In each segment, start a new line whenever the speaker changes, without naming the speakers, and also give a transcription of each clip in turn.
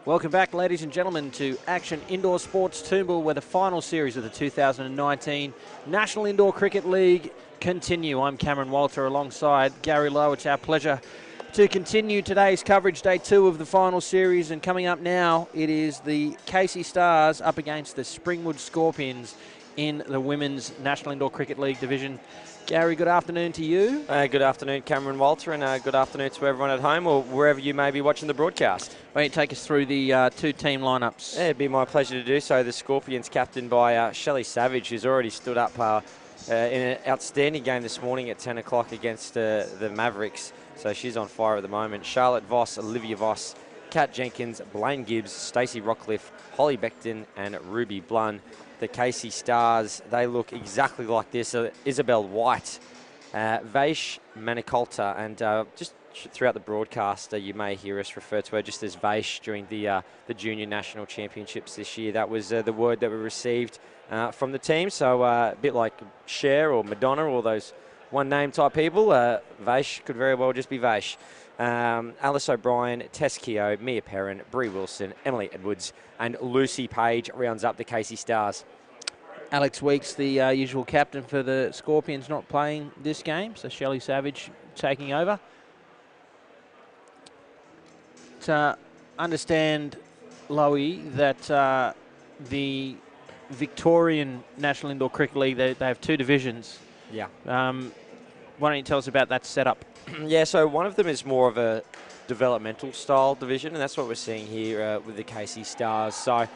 Welcome back, ladies and gentlemen, to Action Indoor Sports Toombul, where the final series of the 2019 National Indoor Cricket League continue. I'm Cameron Walter alongside Gary Lowe. It's our pleasure to continue today's coverage, day 2 of the final series. And coming up now, it is the Casey Stars up against the Springwood Scorpions in the Women's National Indoor Cricket League division. Gary, good afternoon to you.
Good afternoon, Cameron Walter, and good afternoon to everyone at home or wherever you may be watching the broadcast.
Why don't you take us through the two team lineups?
Yeah, it'd be my pleasure to do so. The Scorpions captained by Shelley Savage, who's already stood up in an outstanding game this morning at 10 o'clock against the Mavericks. So she's on fire at the moment. Charlotte Voss, Olivia Voss, Kat Jenkins, Blaine Gibbs, Stacey Rockcliffe, Holly Beckton and Ruby Blunn. The Casey Stars, they look exactly like this. Isabel White, Vaish Manikolta, and just throughout the broadcast, you may hear us refer to her just as Vaish during the Junior National Championships this year. That was the word that we received from the team. So a bit like Cher or Madonna, or those one-name type people, Vaish could very well just be Vaish. Alice O'Brien, Tess Keogh, Mia Perrin, Bree Wilson, Emily Edwards, and Lucy Page rounds up the Casey Stars.
Alex Weeks, the usual captain for the Scorpions, not playing this game, so Shelley Savage taking over. To understand, Lowy, that the Victorian National Indoor Cricket League, they have 2 divisions.
Yeah.
Why don't you tell us about that setup?
Yeah, so one of them is more of a developmental style division, and that's what we're seeing here with the Casey Stars. So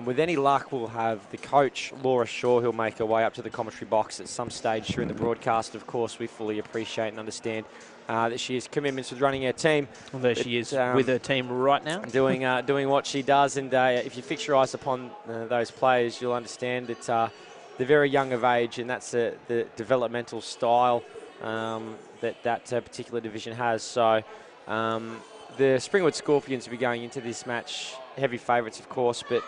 with any luck, we'll have the coach, Laura Shaw, who'll make her way up to the commentary box at some stage during the broadcast. Of course, we fully appreciate and understand that she has commitments with running her team.
Well, there she is with her team right now.
Doing what she does, and if you fix your eyes upon those players, you'll understand that they're very young of age, and that's the developmental style that particular division has. So the Springwood Scorpions will be going into this match heavy favourites, of course, but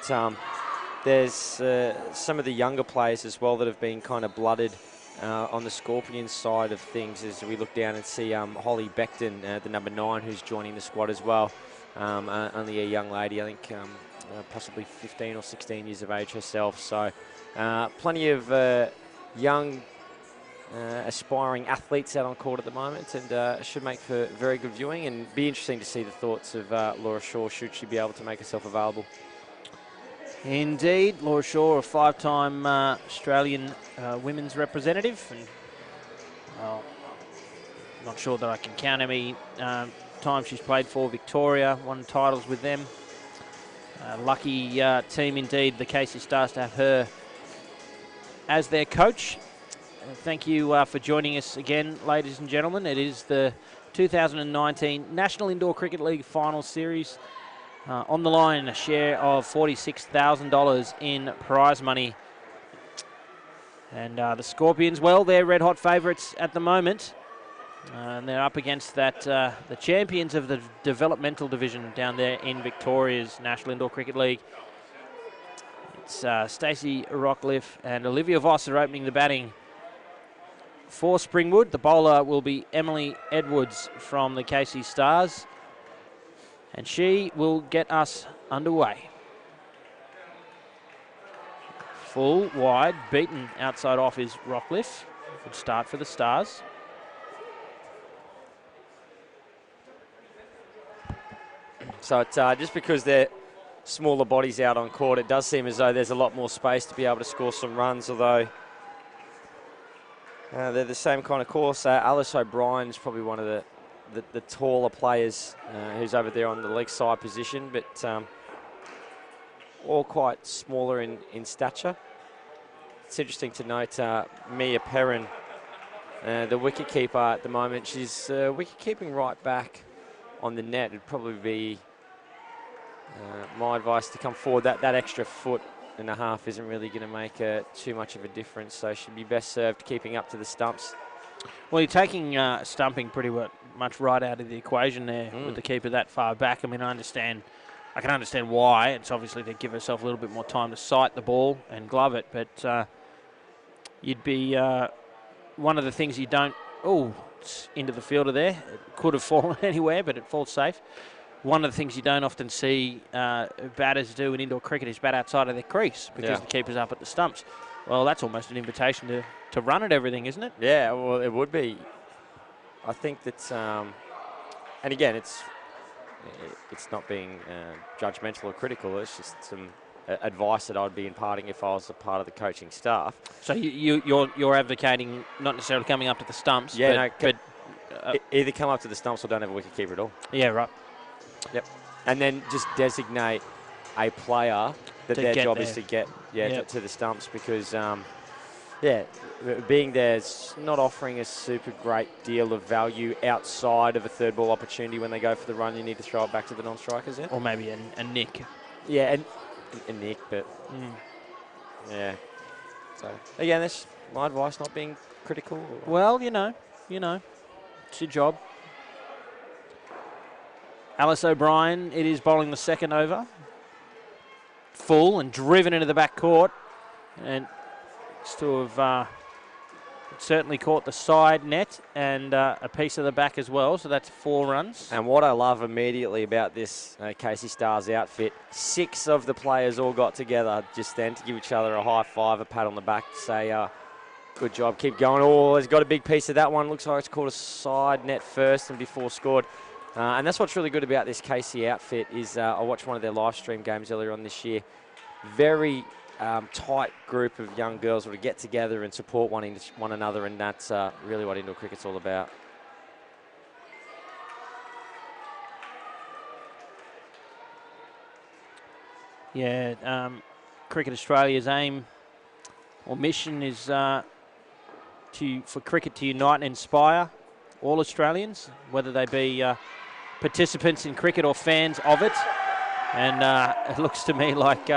there's some of the younger players as well that have been kind of blooded on the Scorpions side of things, as we look down and see Holly Beckton, the number 9, who's joining the squad as well. Only a young lady, I think possibly 15 or 16 years of age herself. So plenty of young aspiring athletes out on court at the moment, and should make for very good viewing, and be interesting to see the thoughts of Laura Shaw, should she be able to make herself available.
Indeed, Laura Shaw, a 5-time Australian women's representative, and not sure that I can count how many times she's played for Victoria, won titles with them. Lucky team indeed, the Casey Stars, to have her as their coach. Thank you for joining us again, ladies and gentlemen. It is the 2019 National Indoor Cricket League Final Series. On the line, a share of $46,000 in prize money. And the Scorpions, well, they're red-hot favourites at the moment. And they're up against the champions of the developmental division down there in Victoria's National Indoor Cricket League. It's Stacey Rockcliffe and Olivia Voss are opening the batting for Springwood. The bowler will be Emily Edwards from the Casey Stars, and she will get us underway. Full, wide, beaten outside off is Rockcliffe. Good start for the Stars.
So it's just because they're smaller bodies out on court, it does seem as though there's a lot more space to be able to score some runs, although they're the same kind of course. Alice O'Brien is probably one of the taller players who's over there on the leg side position, but all quite smaller in stature. It's interesting to note Mia Perrin, the wicket keeper at the moment. She's wicket keeping right back on the net. It'd probably be my advice to come forward. That extra foot and a half isn't really going to make too much of a difference, so she'd be best served keeping up to the stumps.
Well, you're taking stumping pretty much right out of the equation there with the keeper that far back. I mean, I can understand why. It's obviously to give herself a little bit more time to sight the ball and glove it, but you'd be one of the things you don't... Oh, it's into the fielder there. It could have fallen anywhere, but it falls safe. one of the things you don't often see batters do in indoor cricket is bat outside of their crease because the keeper's up at the stumps. Well, that's almost an invitation to run at everything, isn't it?
Yeah, well, it would be. I think that, and again, it's not being judgmental or critical. It's just some advice that I'd be imparting if I was a part of the coaching staff.
So you're advocating not necessarily coming up to the stumps.
Yeah,
but
either come up to the stumps or don't have a wicket keeper at all.
Yeah, right.
Yep. And then just designate a player that their job is to get to the stumps, because being there's not offering a super great deal of value outside of a third ball opportunity. When they go for the run, you need to throw it back to the non-strikers.
Or maybe a nick.
Yeah, and a nick, but yeah. So again, that's my advice, not being critical.
Well, you know, it's your job. Alice O'Brien, it is bowling the second over. Full and driven into the back court. And it's to have certainly caught the side net and a piece of the back as well. So that's 4 runs.
And what I love immediately about this Casey Stars outfit, 6 of the players all got together just then to give each other a high five, a pat on the back, to say, good job, keep going. Oh, he's got a big piece of that one. Looks like it's caught a side net first and before scored. And that's what's really good about this Casey outfit is I watched one of their live stream games earlier on this year. Very tight group of young girls who get together and support one another, and that's really what indoor cricket's all about.
Yeah, Cricket Australia's aim or mission is for cricket to unite and inspire all Australians, whether they be participants in cricket or fans of it. And it looks to me like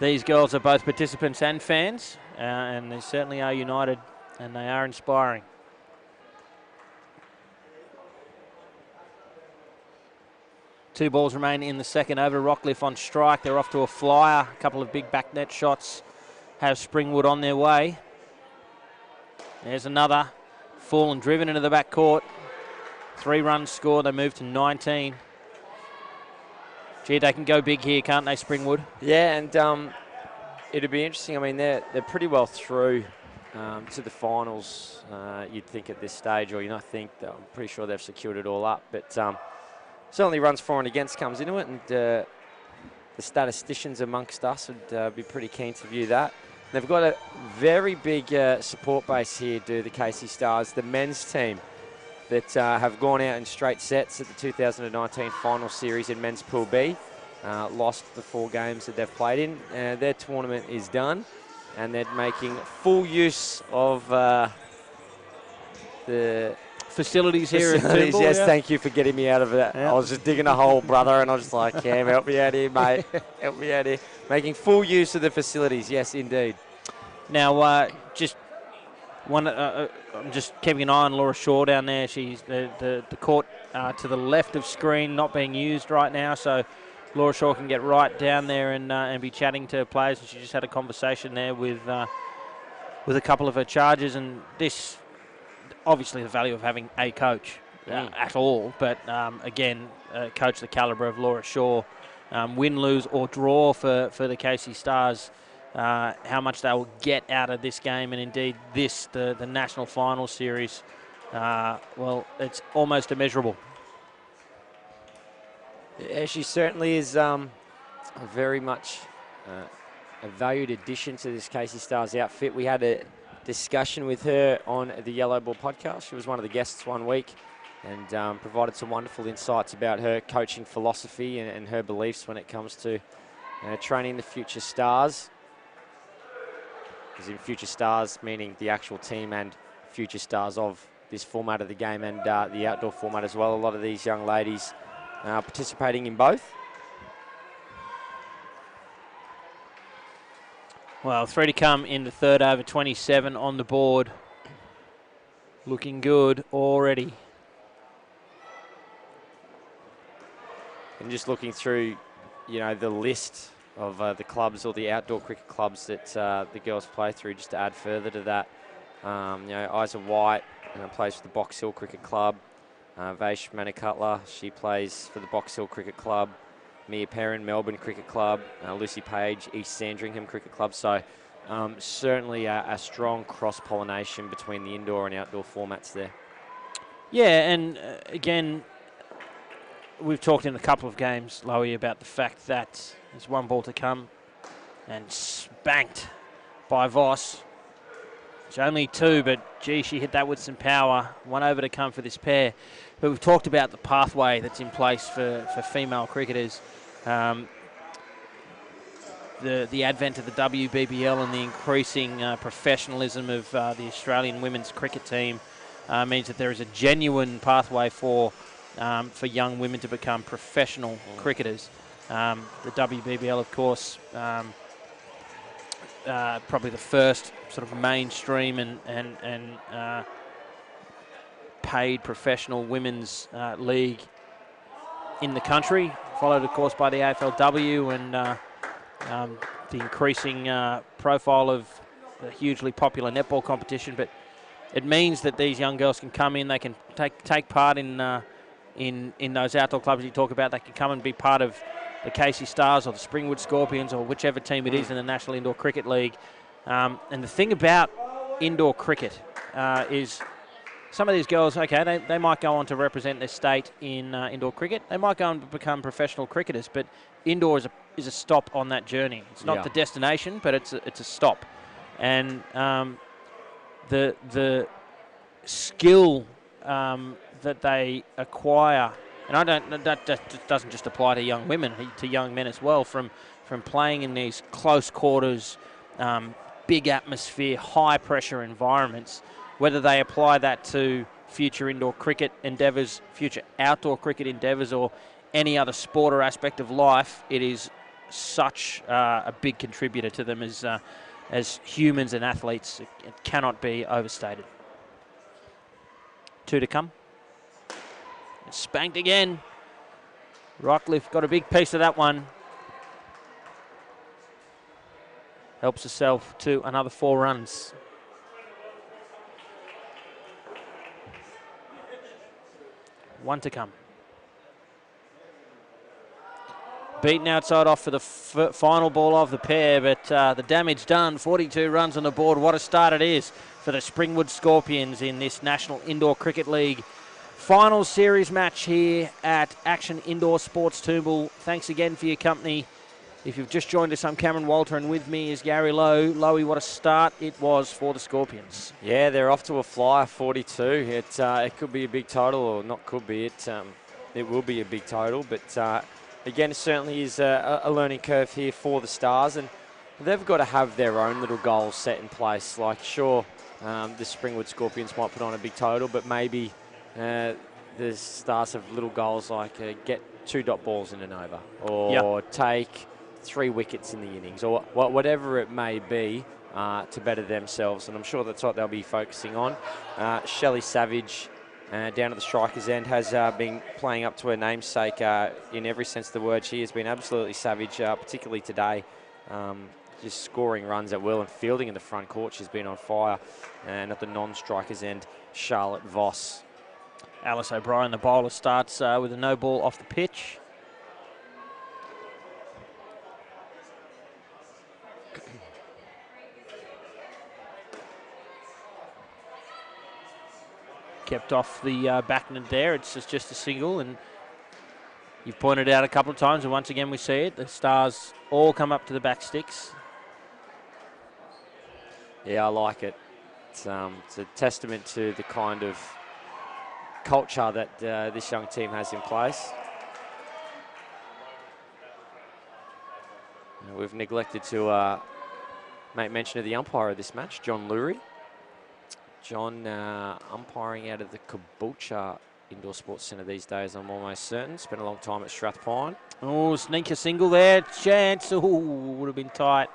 these girls are both participants and fans, and they certainly are united, and they are inspiring. Two balls remain in the second over. Rockcliffe on strike. They're off to a flyer. A couple of big back net shots have Springwood on their way. There's another. Full and driven into the back court. 3 runs scored. They move to 19. Gee, they can go big here, can't they, Springwood?
Yeah, and it'd be interesting. I mean, they're pretty well through to the finals, you'd think at this stage, or I'm pretty sure they've secured it all up. But certainly runs for and against comes into it, and the statisticians amongst us would be pretty keen to view that. They've got a very big support base here, the Casey Stars, the men's team that have gone out in straight sets at the 2019 final series in men's Pool B. Lost the 4 games that they've played in. Their tournament is done, and they're making full use of the
facilities here at Toombul.
Yes, thank you for getting me out of that. Yeah. I was just digging a hole, brother, and I was just like, Cam, help me out here, mate. Help me out here. Making full use of the facilities, yes, indeed.
Now, I'm just keeping an eye on Laura Shaw down there. She's the court to the left of screen, not being used right now, so Laura Shaw can get right down there and be chatting to players. And she just had a conversation there with a couple of her charges, and this, obviously the value of having a coach at all, but again, a coach the calibre of Laura Shaw, win, lose or draw for the Casey Stars, how much they will get out of this game, and indeed the national final series, well, it's almost immeasurable.
Yeah, she certainly is very much a valued addition to this Casey Stars outfit. We had a discussion with her on the Yellow Ball podcast. She was one of the guests one week and provided some wonderful insights about her coaching philosophy and her beliefs when it comes to training the future stars. As in future stars, meaning the actual team, and future stars of this format of the game and the outdoor format as well. A lot of these young ladies participating in both.
Well, 3 to come in the third over, 27 on the board. Looking good already.
And just looking through, the list of the clubs or the outdoor cricket clubs that the girls play through, just to add further to that. Isa White plays for the Box Hill Cricket Club. Vaish Manikatla, she plays for the Box Hill Cricket Club. Mia Perrin, Melbourne Cricket Club. Lucy Page, East Sandringham Cricket Club. So certainly a strong cross-pollination between the indoor and outdoor formats there.
Yeah, and again, we've talked in a couple of games, Lowy, about the fact that there's one ball to come and spanked by Voss. It's only two, but gee, she hit that with some power. One over to come for this pair. But we've talked about the pathway that's in place for female cricketers. The advent of the WBBL and the increasing professionalism of the Australian women's cricket team means that there is a genuine pathway for young women to become professional cricketers. The WBBL, of course, probably the first sort of mainstream and paid professional women's league in the country, followed, of course, by the AFLW and the increasing profile of the hugely popular netball competition. But it means that these young girls can come in, they can take part in those outdoor clubs you talk about. They can come and be part of the Casey Stars or the Springwood Scorpions or whichever team it is in the National Indoor Cricket League. And the thing about indoor cricket is some of these girls, okay, they might go on to represent their state in indoor cricket. They might go and become professional cricketers, but indoor is a stop on that journey. It's not the destination, but it's a stop. And the skill that they acquire, and that doesn't just apply to young women, to young men as well, from playing in these close quarters, big atmosphere, high pressure environments, whether they apply that to future indoor cricket endeavours, future outdoor cricket endeavours, or any other sport or aspect of life, it is such a big contributor to them as humans and athletes. It cannot be overstated. Two to come. It's spanked again. Rockcliffe got a big piece of that one. Helps herself to another 4 runs. One to come. Beaten outside off for the final ball of the pair, but the damage done. 42 runs on the board. What a start it is for the Springwood Scorpions in this National Indoor Cricket League final series match here at Action Indoor Sports Toombul. Thanks again for your company. If you've just joined us, I'm Cameron Walter, and with me is Gary Lowe. Lowy, what a start it was for the Scorpions. Yeah, they're off to a flyer, 42. It could be a big total, or not could be. It will be a big total, but again, it certainly is a learning curve here for the Stars, and they've got to have their own little goals set in place. Like, sure, the Springwood Scorpions might put on a big total, but maybe the Stars have little goals like get 2 dot balls in an over, or take 3 wickets in the innings, or whatever it may be, to better themselves. And I'm sure that's what they'll be focusing on. Shelley Savage, down at the striker's end, has been playing up to her namesake in every sense of the word. She has been absolutely savage, particularly today. Just scoring runs at will and fielding in the front court. She's been on fire. And at the non-striker's end, Charlotte Voss. Alice O'Brien, the bowler, starts with a no ball off the pitch. Kept off the back net there. It's just a single, and you've pointed out a couple of times, and once again we see it. The Stars all come up to the back sticks. Yeah, I like it. It's a testament to the kind of culture that this young team has in place. We've neglected to make mention of the umpire of this match, John Lurie. John umpiring out of the Caboolture Indoor Sports Centre these days, I'm almost certain. Spent a long time at Strathpine. Oh, sneak a single there. Chance. Oh, would have been tight.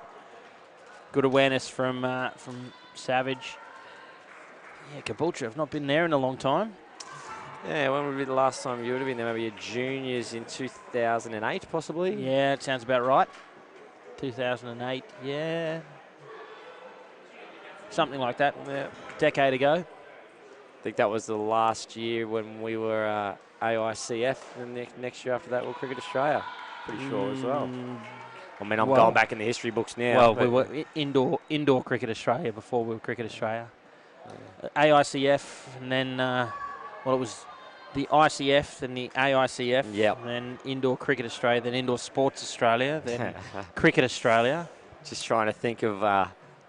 Good awareness from Savage. Yeah, Caboolture have not been there in a long time. Yeah, when would be the last time you would have been there? Maybe your juniors in 2008, possibly? Yeah, it sounds about right. 2008, yeah. Something like that, a decade ago.
think that was the last year when we were AICF, and the next year after that, we'll Cricket Australia. Pretty sure as well. I mean, I'm going back in the history books now.
Well, we were indoor Cricket Australia before we were Cricket Australia. AICF, and then, it was the ICF, then the AICF, and then Indoor Cricket Australia, then Indoor Sports Australia, then Cricket Australia.
Just trying to think of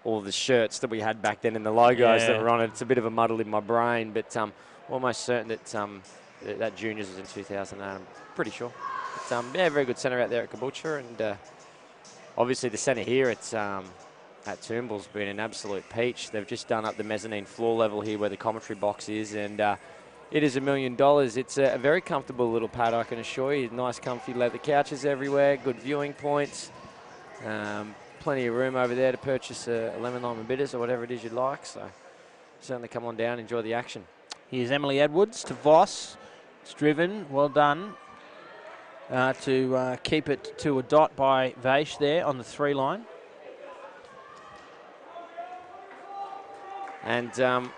all the shirts that we had back then and the logos that were on it. It's a bit of a muddle in my brain, but almost certain that that juniors was in 2008. I'm pretty sure. But, very good centre out there at Caboolture, and obviously the centre here at Toombul's been an absolute peach. They've just done up the mezzanine floor level here where the commentary box is, and it is $1 million. It's a very comfortable little pad, I can assure you. Nice comfy leather couches everywhere, good viewing points. Plenty of room over there to purchase a lemon lime and bitters or whatever it is you'd like. So certainly come on down, enjoy the action.
Here's Emily Edwards to Voss. It's driven, well done. To keep it to a dot by Vaish there on the 3 line.
And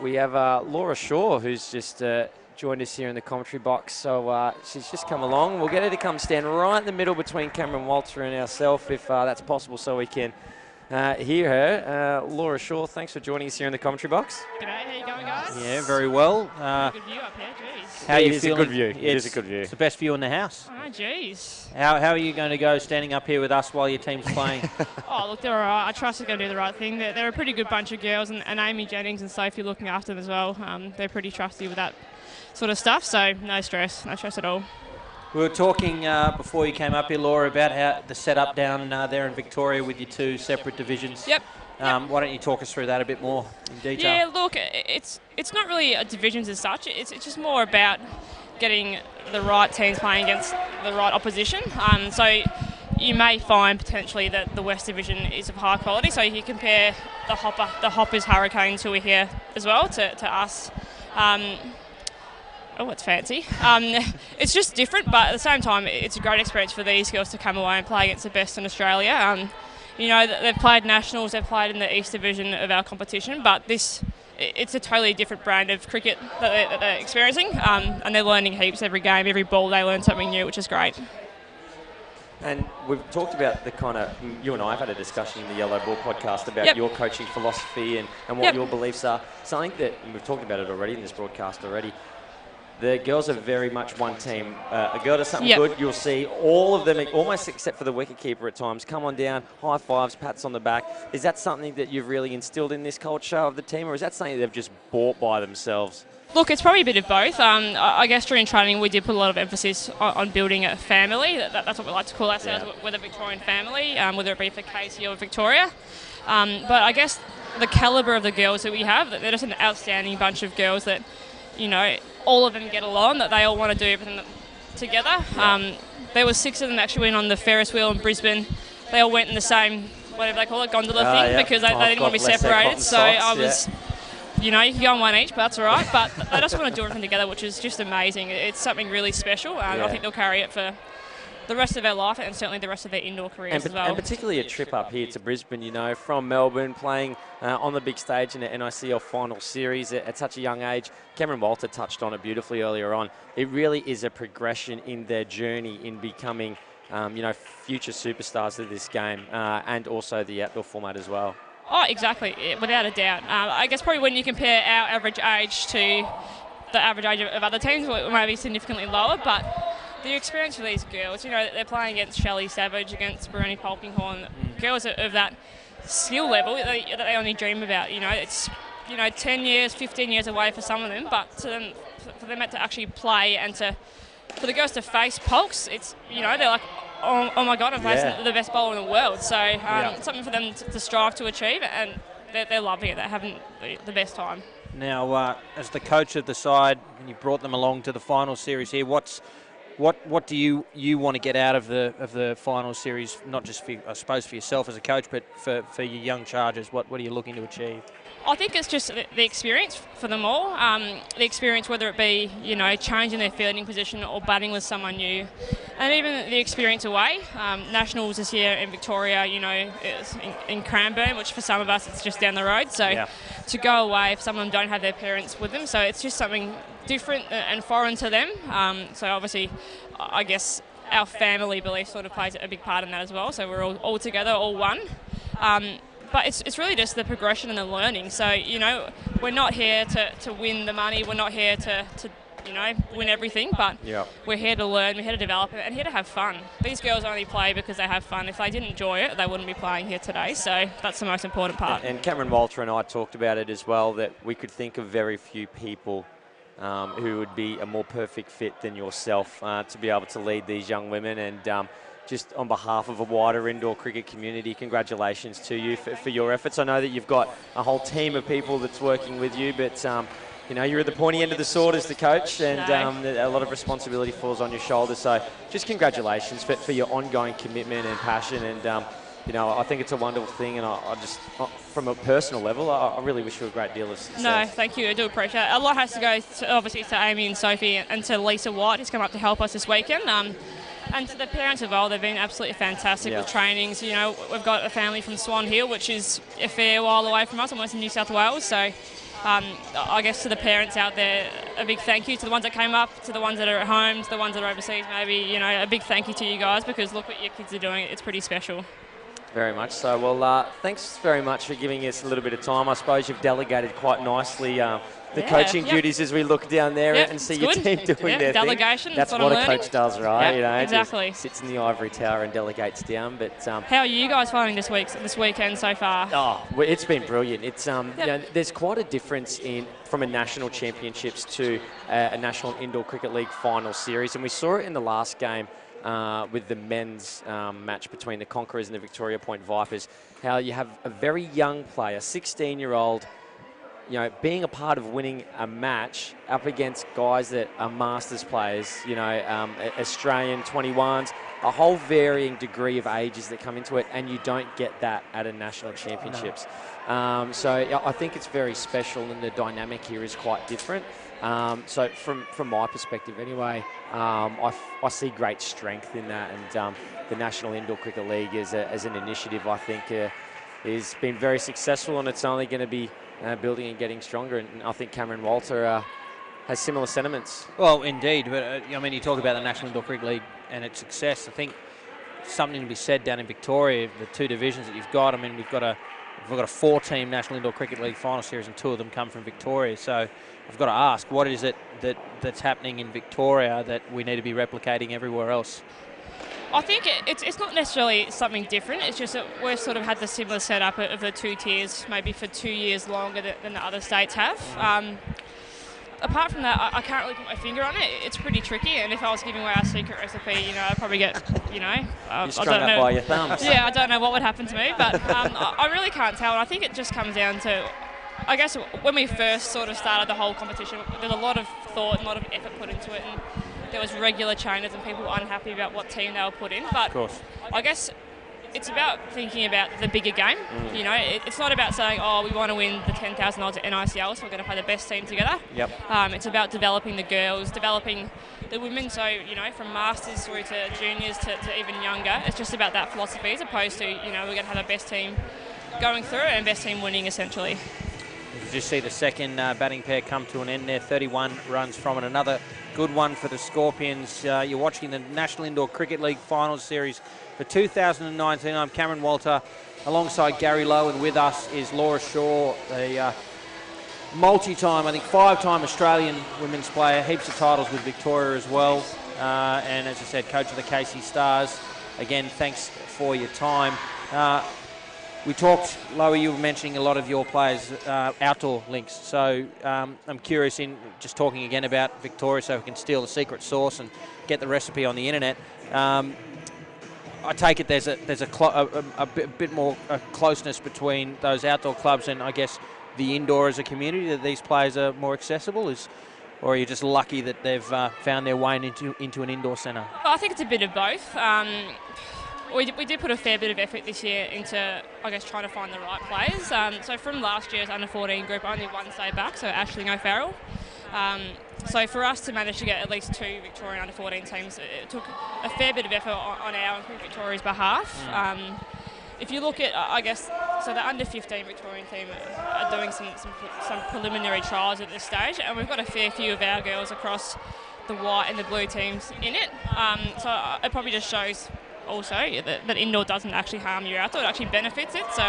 we have Laura Shaw, who's just joined us here in the commentary box. So she's just come along. We'll get her to come stand right in the middle between Cameron Walter and ourselves, if that's possible, so we can hear her. Laura Shaw, thanks for joining us here in the commentary box.
G'day, how you going, guys?
Yeah, very well.
Good view up here, jeez.
How are you
It is
feeling?
a good view. It is a good view.
It's the best view in the house.
Oh, jeez.
How are you going to go standing up here with us while your team's playing?
Oh, look, they're all right. I trust they're going to do the right thing. They're a pretty good bunch of girls, and Amy Jennings and Sophie looking after them as well. They're pretty trusty with that sort of stuff, so no stress at all.
We were talking before you came up here, Laura, about how the setup down there in Victoria with your 2 separate divisions.
Yep.
Why don't you talk us through that a bit more in detail?
Yeah, look, it's not really divisions as such. It's just more about getting the right teams playing against the right opposition. So you may find potentially that the West Division is of high quality. So you compare the Hoppers Hurricanes, who are here as well, to us. Oh, it's fancy. It's just different, but at the same time, it's a great experience for these girls to come away and play against the best in Australia. They've played nationals, they've played in the East Division of our competition, but it's a totally different brand of cricket that they're experiencing, and they're learning heaps every game, every ball they learn something new, which is great.
And we've talked about the kind of, you and I have had a discussion in the Yellow Ball podcast about your coaching philosophy and what your beliefs are. Something that, and we've talked about it already in this broadcast already, the girls are very much one team. A girl does something good, you'll see all of them, almost except for the wicketkeeper at times, come on down, high fives, pats on the back. Is that something that you've really instilled in this culture of the team, or is that something they've just bought by themselves?
Look, it's probably a bit of both. I guess during training we did put a lot of emphasis on building a family. That's what we like to call ourselves, with a Victorian family, whether it be for Casey or Victoria. But I guess the calibre of the girls that we have, they're just an outstanding bunch of girls that, all of them get along, that they all want to do everything together. There were 6 of them actually went on the Ferris wheel in Brisbane. They all went in the same, whatever they call it, gondola thing, because they didn't want to be separated. So I was, you can go on one each, but that's all right. But they just want to do everything together, which is just amazing. It's something really special, and I think they'll carry it for the rest of their life and certainly the rest of their indoor careers as well.
And particularly a trip up here to Brisbane, from Melbourne, playing on the big stage in the NICL final series at such a young age. Cameron Walter touched on it beautifully earlier on. It really is a progression in their journey in becoming, future superstars of this game and also the outdoor format as well.
Oh, exactly, without a doubt. I guess probably when you compare our average age to the average age of other teams, it may be significantly lower, but the experience for these girls, they're playing against Shelley Savage, against Baroni Polkinghorne, girls of that skill level that they only dream about. It's 10 years, 15 years away for some of them, but for them to actually play and for the girls to face Polks, it's they're like, oh my God, I'm facing the best bowler in the world. So it's something for them to strive to achieve, and they're loving it. They're having the best time.
Now, as the coach of the side, and you brought them along to the final series here, what do you want to get out of the final series? Not just for, I suppose, for yourself as a coach, but for your young chargers. What are you looking to achieve?
I think it's just the experience for them all. The experience, whether it be changing their fielding position or batting with someone new. And even the experience away, Nationals this year in Victoria, it's in Cranbourne, which for some of us it's just down the road. So to go away, if some of them don't have their parents with them, so it's just something different and foreign to them. So obviously, I guess our family belief sort of plays a big part in that as well. So we're all together, all one. But it's really just the progression and the learning. So, we're not here to win the money. We're not here to win everything, but we're here to learn, we're here to develop it, and here to have fun. These girls only play because they have fun. If they didn't enjoy it, they wouldn't be playing here today, so that's the most important part.
And Cameron Walter and I talked about it as well, that we could think of very few people who would be a more perfect fit than yourself to be able to lead these young women. And just on behalf of a wider indoor cricket community, congratulations to you for your efforts. I know that you've got a whole team of people that's working with you, but you're at the pointy end of the sword as the coach, and a lot of responsibility falls on your shoulders. So just congratulations for your ongoing commitment and passion. And, I think it's a wonderful thing. And I just, from a personal level, I really wish you a great deal of success.
No, thank you. I do appreciate it. A lot has to go, obviously, to Amy and Sophie and to Lisa White, who's come up to help us this weekend. And to the parents involved, they've been absolutely fantastic with trainings. We've got a family from Swan Hill, which is a fair while away from us, almost in New South Wales. So I guess to the parents out there, a big thank you. To the ones that came up, to the ones that are at home, to the ones that are overseas, maybe, a big thank you to you guys, because look what your kids are doing. It's pretty special.
Very much so. Well, thanks very much for giving us a little bit of time. I suppose you've delegated quite nicely the coaching duties as we look down there and see your team doing their
delegation,
thing. That's what a coach does, right?
Exactly.
Just sits in the ivory tower and delegates down. But
how are you guys finding this weekend so far?
Oh, well, it's been brilliant. It's there's quite a difference from a national championships to a national indoor cricket league final series, and we saw it in the last game. With the men's match between the Conquerors and the Victoria Point Vipers, how you have a very young player, 16-year-old, being a part of winning a match up against guys that are Masters players, Australian 21s, a whole varying degree of ages that come into it, and you don't get that at a national championships. No. So I think it's very special, and the dynamic here is quite different. So from my perspective anyway, I see great strength in that, and the National Indoor Cricket League as an initiative, I think, has been very successful, and it's only going to be building and getting stronger. And I think Cameron Walter has similar sentiments.
Well, indeed, but you talk about the National Indoor Cricket League and its success. I think something to be said down in Victoria, the two divisions that you've got. I mean, we've got a 4-team National Indoor Cricket League final series, and 2 of them come from Victoria. So I've got to ask, what is it that's happening in Victoria that we need to be replicating everywhere else?
I think it's not necessarily something different. It's just that we've sort of had the similar setup of the 2 tiers, maybe for 2 years longer than the other states have. Apart from that, I can't really put my finger on it. It's pretty tricky, and if I was giving away our secret recipe, I'd probably get,
You're strung up by your thumbs.
Yeah, I don't know what would happen to me, but I really can't tell. And I think it just comes down to, I guess, when we first sort of started the whole competition, there's a lot of thought and a lot of effort put into it, and there was regular changes and people were unhappy about what team they were put in. But
of course,
I guess it's about thinking about the bigger game. It's not about saying, we want to win the 10,000 odds at NICL, so we're going to play the best team together.
Yep.
It's about developing the girls, developing the women, so, from masters through to juniors to even younger. It's just about that philosophy, as opposed to, we're going to have a best team going through and best team winning, essentially.
You just see the second batting pair come to an end there, 31 runs from it. Another good one for the Scorpions. You're watching the National Indoor Cricket League Finals Series for 2019. I'm Cameron Walter, alongside Gary Lowe, and with us is Laura Shaw, a multi-time, I think 5-time Australian women's player, heaps of titles with Victoria as well, and as I said, coach of the Casey Stars. Again, thanks for your time. We talked, Lowe, you were mentioning a lot of your players' outdoor links. So I'm curious, in just talking again about Victoria, so we can steal the secret sauce and get the recipe on the internet. I take it there's a bit more closeness between those outdoor clubs and, I guess, the indoor as a community, that these players are more accessible, or are you just lucky that they've found their way into an indoor centre?
Well, I think it's a bit of both. We did put a fair bit of effort this year into, I guess, trying to find the right players. So from last year's under-14 group, only one stayed back, so Aisling O'Farrell. So for us to manage to get at least 2 Victorian under-14 teams, it took a fair bit of effort on our and Victoria's behalf. If you look at, I guess, so the under-15 Victorian team are doing some preliminary trials at this stage, and we've got a fair few of our girls across the white and the blue teams in it. So it probably just shows also that indoor doesn't actually harm your outdoor, it actually benefits it. So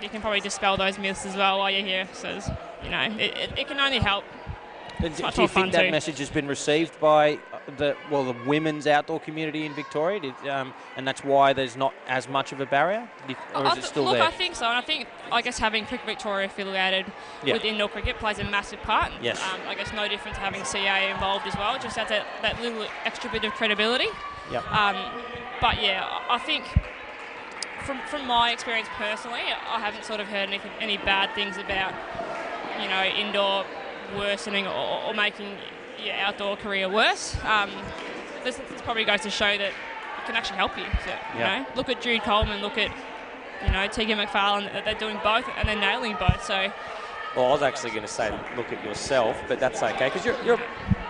you can probably dispel those myths as well while you're here. So, you know, it can only help.
Do you think that message has been received by the women's outdoor community in Victoria, and that's why there's not as much of a barrier, or is it still there?
I think so, and I guess having Cricket Victoria affiliated with indoor cricket plays a massive part.
Yes.
I guess no different to having CA involved as well, just adds that little extra bit of credibility.
Yep.
But yeah, I think from my experience personally, I haven't sort of heard any bad things about, you know, indoor worsening or making your outdoor career worse. This probably goes to show that it can actually help you. So, you know, look at Jude Coleman, look at, you know, Tegan McFarlane. They're doing both and they're nailing both. So,
well, I was actually going to say look at yourself, but that's okay because you're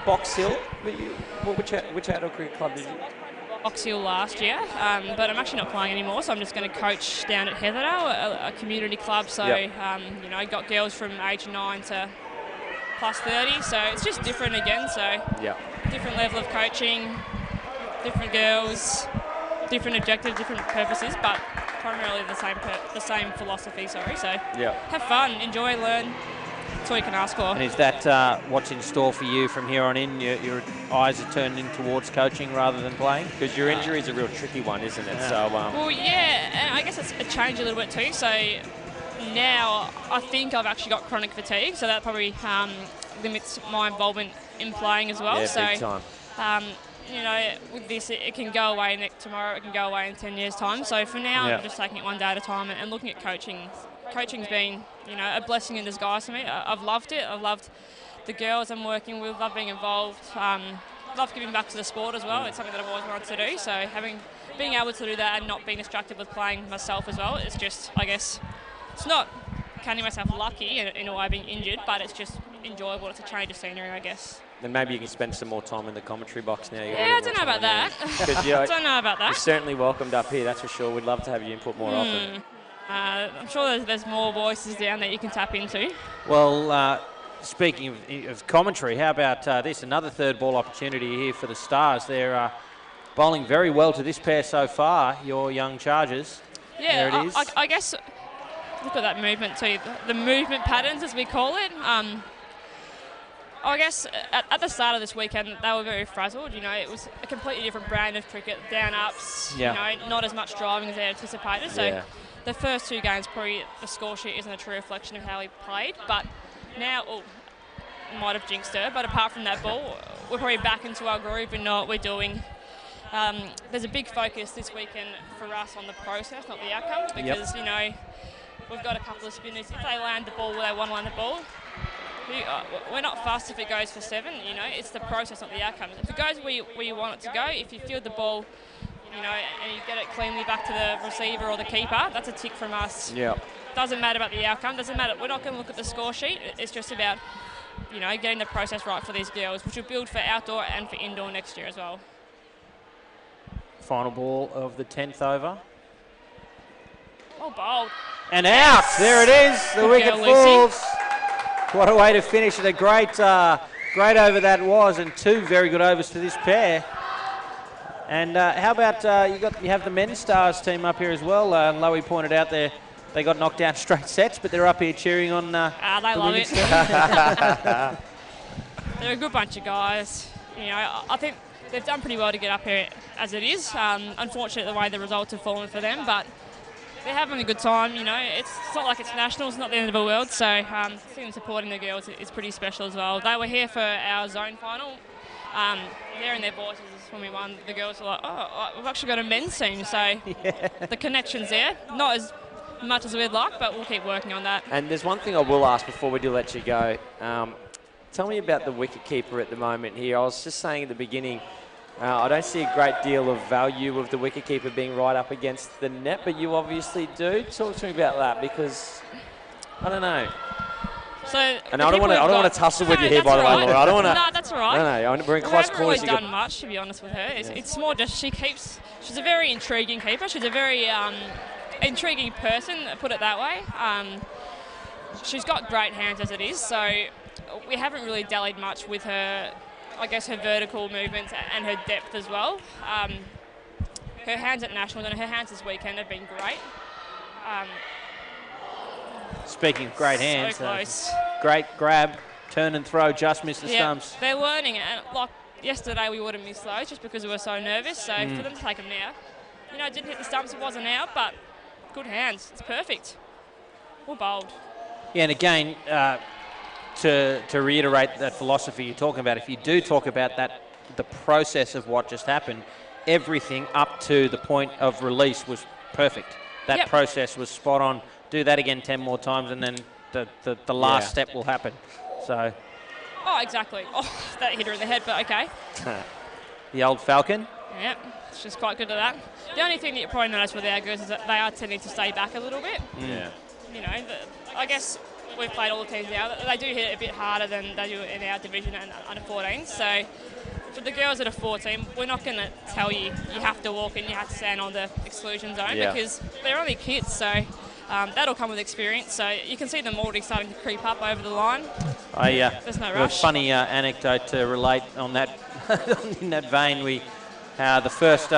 Box Hill. Which outdoor cricket club did you?
Box Hill last year, but I'm actually not playing anymore, so I'm just going to coach down at Heatherdale, a community club. So, you know, I got girls from age 9 to plus 30, so it's just different again. So, different level of coaching, different girls, different objectives, different purposes, but primarily the same philosophy. Sorry. So, have fun, enjoy, learn. That's all you can ask for.
And is that what's in store for you from here on in? Your eyes are turned in towards coaching rather than playing?
Because your injury is a real tricky one, isn't it? So,
well, yeah, and I guess it's a change a little bit too. So now I think I've actually got chronic fatigue, so that probably limits my involvement in playing as well.
Yeah, big time.
You know, with this, it can go away tomorrow, it can go away in 10 years' time. So for now, I'm just taking it one day at a time and looking at coaching. Coaching's been, you know, a blessing in disguise for me. I've loved it. I've loved the girls I'm working with, love being involved, love giving back to the sport as well. It's something that I've always wanted to do. So being able to do that and not being distracted with playing myself as well, it's just, I guess, it's not counting myself lucky in a way being injured, but it's just enjoyable. It's a change of scenery, I guess.
Then maybe you can spend some more time in the commentary box now.
Yeah, I don't know about that. I don't know about that.
You're certainly welcomed up here, that's for sure. We'd love to have you input more often.
I'm sure there's more voices down that you can tap into.
Well, speaking of commentary, how about this? Another third ball opportunity here for the Stars. They're bowling very well to this pair so far, your young Chargers.
Yeah,
there it is.
I guess, look at that movement too. The movement patterns, as we call it. I guess at the start of this weekend, they were very frazzled. You know, it was a completely different brand of cricket, down-ups, you know, not as much driving as they anticipated. So the first 2 games, probably the score sheet isn't a true reflection of how he played. But now, might have jinxed her, but apart from that ball, we're probably back into our groove and know what we're doing. There's a big focus this weekend for us on the process, not the outcome, because, you know, we've got a couple of spinners. If they land the ball where they want to land the ball, we're not fussed if it goes for 7, you know, it's the process, not the outcome. If it goes where you want it to go, if you field the ball, you know, and you get it cleanly back to the receiver or the keeper, that's a tick from us. Yeah. Doesn't matter about the outcome, doesn't matter. We're not going to look at the score sheet. It's just about, you know, getting the process right for these girls, which will build for outdoor and for indoor next year as well.
Final ball of the 10th over.
Oh, bold.
And out. There it is. The wicket falls. What a way to finish it. A great over that was, and 2 very good overs for this pair. And how about you have the men's Stars team up here as well? Lowy pointed out they got knocked down straight sets, but they're up here cheering on they
love it. They're a good bunch of guys. You know, I think they've done pretty well to get up here as it is. Unfortunate the way the results have fallen for them, but they're having a good time. You know, it's not like it's nationals, not the end of the world. So seeing them supporting the girls is pretty special as well. They were here for our zone final. Hearing their voices when we won, the girls were like, "Oh, we've actually got a men's team." So the connection's there. Not as much as we'd like, but we'll keep working on that.
And there's one thing I will ask before we do let you go. Tell me about the wicketkeeper at the moment here. I was just saying at the beginning, I don't see a great deal of value of the wicketkeeper being right up against the net, but you obviously do. Talk to me about that, because I don't know.
So
and I don't want to tussle with you here, by the way, Laura. I don't want to.
No, that's all right.
No, we're in close
We haven't
quarters.
really done much, to be honest with her. It's more just she's a very intriguing keeper. She's a very intriguing person, put it that way. She's got great hands as it is, so we haven't really dallied much with her, I guess, her vertical movements and her depth as well. Her hands at Nationals and her hands this weekend have been great.
Speaking of great hands,
so close.
Great grab, turn and throw, just missed the stumps.
They're learning it, and like yesterday we would have missed those just because we were so nervous, so for them to take them now, didn't hit the stumps, it wasn't out, but good hands, it's perfect. All bold.
Yeah, and again, to reiterate that philosophy you're talking about, if you do talk about the process of what just happened, everything up to the point of release was perfect. That process was spot on. Do that again 10 more times, and then the last step will happen. So.
Oh, exactly. Oh, that hit her in the head, but okay.
The old Falcon.
Yep, she's quite good at that. The only thing that you probably notice with our girls is that they are tending to stay back a little bit.
Yeah.
I guess we've played all the teams now. They do hit it a bit harder than they do in our division and under 14. So for the girls that are 14, we're not going to tell you have to walk and you have to stand on the exclusion zone because they're only kids. So that'll come with experience. So you can see them already starting to creep up over the line. There's no rush.
A funny anecdote to relate on that in that vein. The first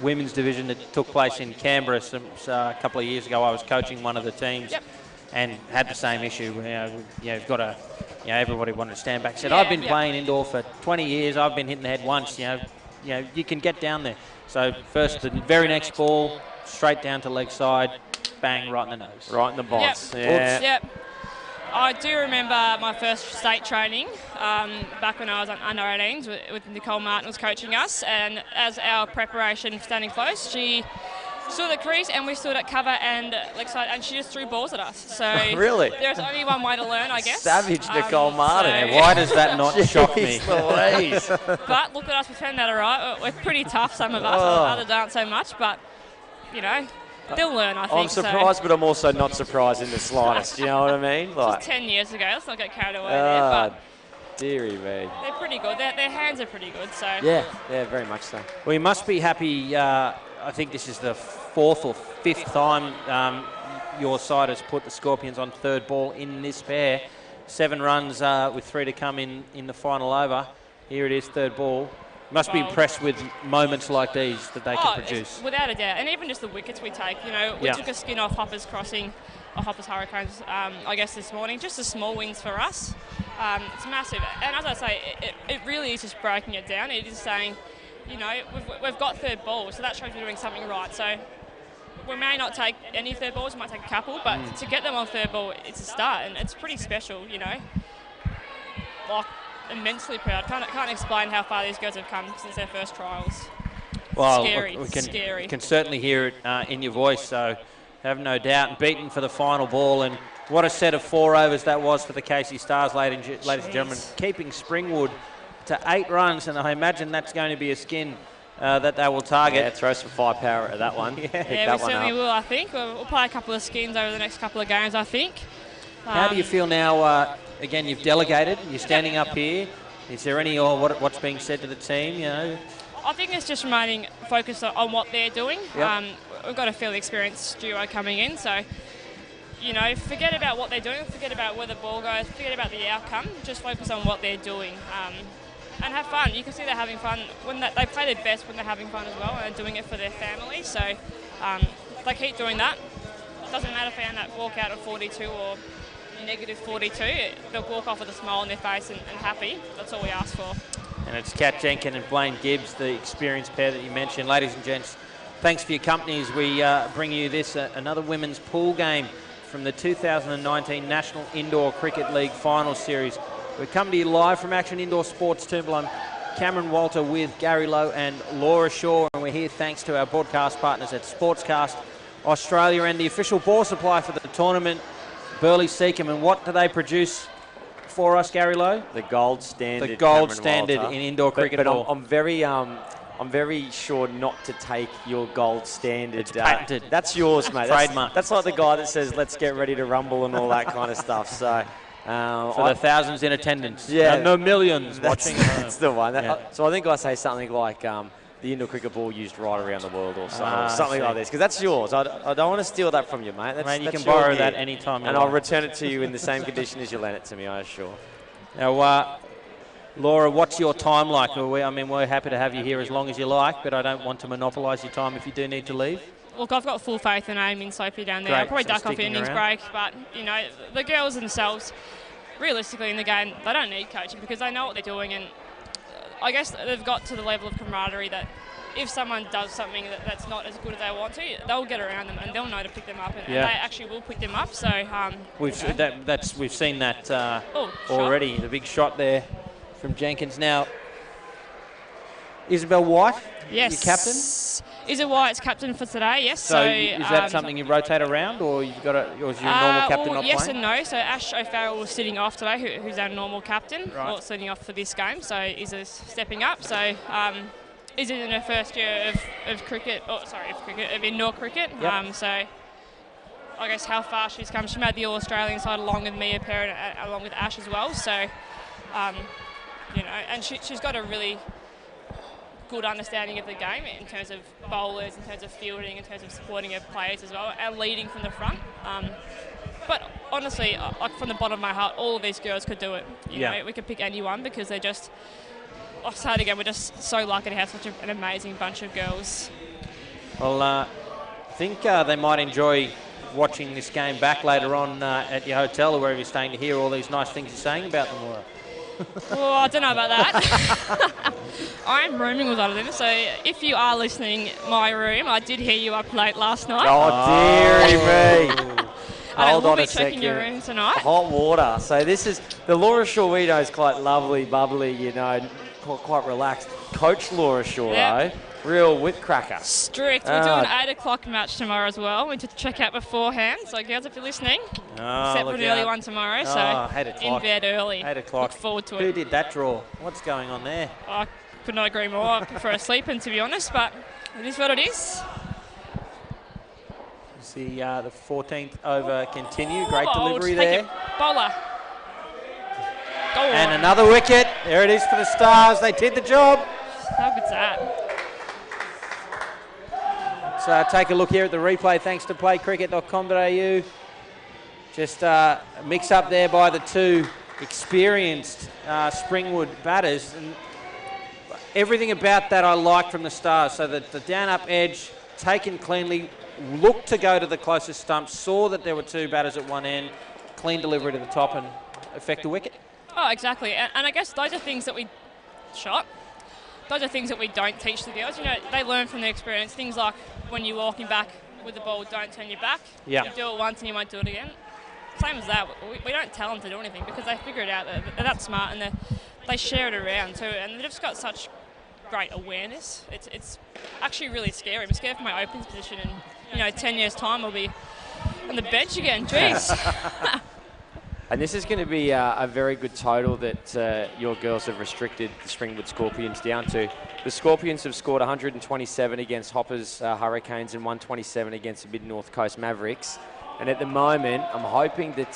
women's division that took place in Canberra a couple of years ago, I was coaching one of the teams and had the same issue. You've got to, everybody wanted to stand back. Said, I've been playing indoor for 20 years. I've been hitting the head once. You can get down there. So first, the very next ball, straight down to leg side, bang, right in the nose.
Right in the box.
Yep. I do remember my first state training back when I was on under 18s with Nicole Martin was coaching us, and as our preparation for standing close, she stood at crease and we stood at cover and leg side, and she just threw balls at us. So
really,
there's only one way to learn, I guess.
Savage Nicole Martin.
Why does that not shock me?
But look at us, we turned that all right. We're pretty tough, some of us. Others aren't so much, but they'll learn, I think.
I'm surprised, but I'm also not surprised in the slightest. You know what I mean?
Just 10 years ago. Let's not get carried away there. But
dearie me.
They're pretty good. Their hands are pretty good. So
yeah, very much so.
Well, you must be happy. I think this is the fourth or fifth time your side has put the Scorpions on third ball in this pair. 7 runs with 3 to come in the final over. Here it is, third ball. Must be impressed with moments like these that they can produce.
Without a doubt. And even just the wickets we take. We took a skin off Hoppers Crossing, or Hoppers Hurricanes, I guess this morning. Just the small wins for us. It's massive. And as I say, it really is just breaking it down. It is saying, we've got third ball, so that shows we're doing something right. So we may not take any third balls, we might take a couple, but to get them on third ball, it's a start, and it's pretty special, Like, immensely proud. Can't explain how far these girls have come since their first trials.
Well,
scary.
We can certainly hear it in your voice, so have no doubt. Beaten for the final ball, and what a set of 4 overs that was for the Casey Stars, ladies and gentlemen. Keeping Springwood to 8 runs, and I imagine that's going to be a skin that they will target.
Yeah, throw some firepower at that one.
Yeah, we certainly will, I think. We'll play a couple of skins over the next couple of games, I think.
How do you feel now? Again, you've delegated. You're standing up here. Is there any what's being said to the team?
I think it's just remaining focused on what they're doing.
Yep.
We've got a fairly experienced duo coming in, so forget about what they're doing, forget about where the ball goes, forget about the outcome. Just focus on what they're doing and have fun. You can see they're having fun when they play their best when they're having fun as well, and they're doing it for their family. So if they keep doing that, it doesn't matter if they end up walk out at 42 or negative 42, they'll walk off with a smile on their face and happy. That's all we ask for.
And it's Kat Jenkin and Blaine Gibbs, the experienced pair that you mentioned. Ladies and gents, thanks for your company as we bring you this, another women's pool game from the 2019 National Indoor Cricket League Final Series. We come to you live from Action Indoor Sports Toowoomba. I'm Cameron Walter with Gary Lowe and Laura Shaw, and we're here thanks to our broadcast partners at Sportscast Australia and the official ball supply for the tournament, Burley Seacombe. And what do they produce for us, Gary Lowe?
The gold standard.
The gold
Cameron
standard
Walter.
in indoor cricket
but
ball.
I'm very sure not to take your gold standard.
It's patented.
That's yours, mate.
Trademark.
That's like the guy that says, let's get ready to rumble and all that kind of stuff. So
For the thousands in attendance.
Yeah.
No millions watching.
That's the one.
Yeah.
So I think I say something like the indoor cricket ball used right around the world or something
I
like this, because that's yours. I don't want to steal that from you, mate.
Mate, you
that's
can borrow
your
that
gear.
anytime you
And
like.
I'll return it to you in the same condition as you lent it to me, I assure.
Now, Laura, what's your time like? We're happy to have you here as long as you like, but I don't want to monopolise your time if you do need to leave.
Look, I've got full faith in Amy and Sophie down there.
Great,
I'll probably
so
duck off
sticking
innings
around.
break, but, the girls themselves, realistically in the game, they don't need coaching because they know what they're doing, and I guess they've got to the level of camaraderie that if someone does something that's not as good as they want to, they'll get around them and they'll know to pick them up, and they actually will pick them up. So
We've seen that
shot.
already. The big shot there from Jenkins. Now, Isabel White,
yes,
your captain.
Isabel White's captain for today. Yes.
So is that something you rotate around, or you've got or is your normal captain not
yes
playing?
and no. So Ash O'Farrell was sitting off today, who's our normal captain,
Right.
or sitting off for this game. So Isa's stepping up. So Isa's in her first year of cricket. Of indoor cricket.
Yep.
So I guess how far she's come. She made the All-Australian side along with me, a parent, along with Ash as well. So and she's got a really good understanding of the game in terms of bowlers, in terms of fielding, in terms of supporting her players as well, and leading from the front. But honestly, like from the bottom of my heart, all of these girls could do it. You know, we could pick anyone because they're just. I'll say it again. We're just so lucky to have such an amazing bunch of girls.
Well, I think they might enjoy watching this game back later on at your hotel or wherever you're staying to hear all these nice things you're saying about them, Laura.
Well, I don't know about that. I'm rooming with one of them, so if you are listening, my room, I did hear you up late last night.
Oh, dearie me.
And
Hold
I will
on
be
a
checking
second.
your room tonight.
Hot water. So this is, the Laura Shaw we know is quite lovely, bubbly, quite relaxed. Coach Laura Shaw,
Yep.
though, real whip cracker.
Strict. We're doing an 8 o'clock match tomorrow as well. We need to check out beforehand. So, girls, if you're listening, set for an early one tomorrow. So,
8 o'clock.
in bed early.
8 o'clock.
Look forward to
Who
it.
did that draw? What's going on there?
I could not agree more. I prefer sleeping, to be honest, but it is what it is.
See the 14th over continue. Great
Bowled.
delivery
Take
there.
it. Bowler. Go on.
And another wicket. There it is for the Stars. They did the job.
How good's that?
So take a look here at the replay thanks to playcricket.com.au. Just a mix up there by the two experienced Springwood batters. And everything about that I like from the Stars. So that the down up edge, taken cleanly, looked to go to the closest stump, saw that there were two batters at one end, clean delivery to the top and affect the wicket.
Oh, exactly. And I guess those are things that we those are things that we don't teach the girls. They learn from their experience. Things like when you're walking back with the ball, don't turn your back.
Yeah.
You do it once and you won't do it again. Same as that. We don't tell them to do anything because they figure it out. They're that smart and they share it around too. And they've just got such great awareness. It's actually really scary. I'm scared for my opens position and, 10 years' time I'll be on the bench again. Jeez.
And this is going to be a very good total that your girls have restricted the Springwood Scorpions down to. The Scorpions have scored 127 against Hoppers Hurricanes and 127 against the Mid-North Coast Mavericks. And at the moment, I'm hoping that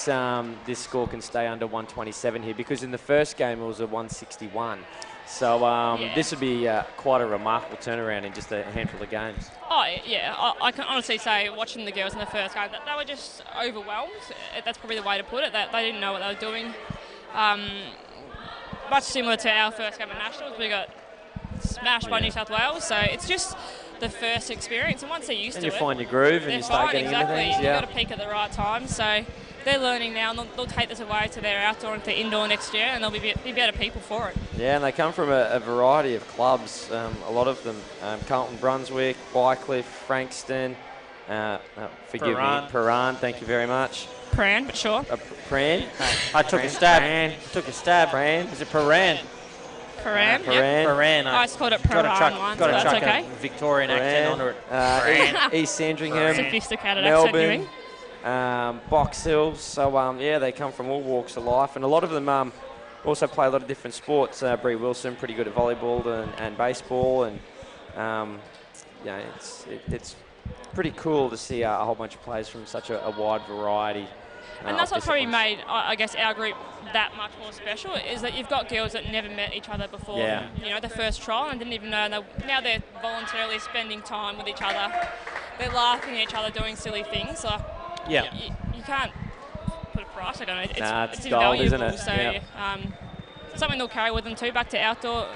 this score can stay under 127 here because in the first game it was a 161. So this would be quite a remarkable turnaround in just a handful of games.
Oh, yeah. I can honestly say, watching the girls in the first game, that they were just overwhelmed. That's probably the way to put it. That they didn't know what they were doing. Much similar to our first game at Nationals. We got smashed by New South Wales. So it's just the first experience. And once they're used to it,
you find your groove and
they're
you start
fine,
getting
exactly.
into things.
You've got to peak at the right time. So they're learning now, and they'll take this away to their outdoor and to indoor next year, and they'll be better people for it.
Yeah, and they come from a variety of clubs, a lot of them. Carlton Brunswick, Bycliffe, Frankston, forgive me, Paran, thank you very much.
Pran, but sure.
Pran?
I took a stab.
Pran.
Is it Paran?
Paran, yep.
Paran.
I just called it Paran once,
got
but
to
that's
chuck
okay.
a Victorian accent onto it.
East Sandringham,
Sophisticated
Melbourne,
accent,
Box Hill. So, they come from all walks of life. And a lot of them also play a lot of different sports. Bree Wilson, pretty good at volleyball and baseball. And, it's pretty cool to see a whole bunch of players from such a wide variety
And that's what probably made, I guess, our group that much more special, is that you've got girls that never met each other before, the first trial, and didn't even know. And now they're voluntarily spending time with each other. They're laughing at each other, doing silly things. Like, you can't put a price on it. It's
gold,
invaluable.
isn't it?
So something they'll carry with them too, back to outdoor.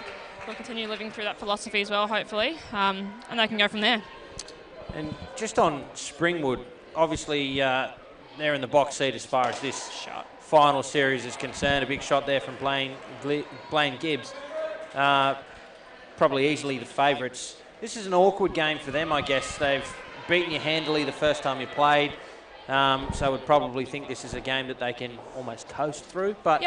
They'll continue living through that philosophy as well, hopefully, and they can go from there.
And just on Springwood, obviously they're in the box seat as far as this final series is concerned. A big shot there from Blaine Gibbs. Probably easily the favourites. This is an awkward game for them, I guess. They've beaten you handily the first time you played, so I would probably think this is a game that they can almost coast through. But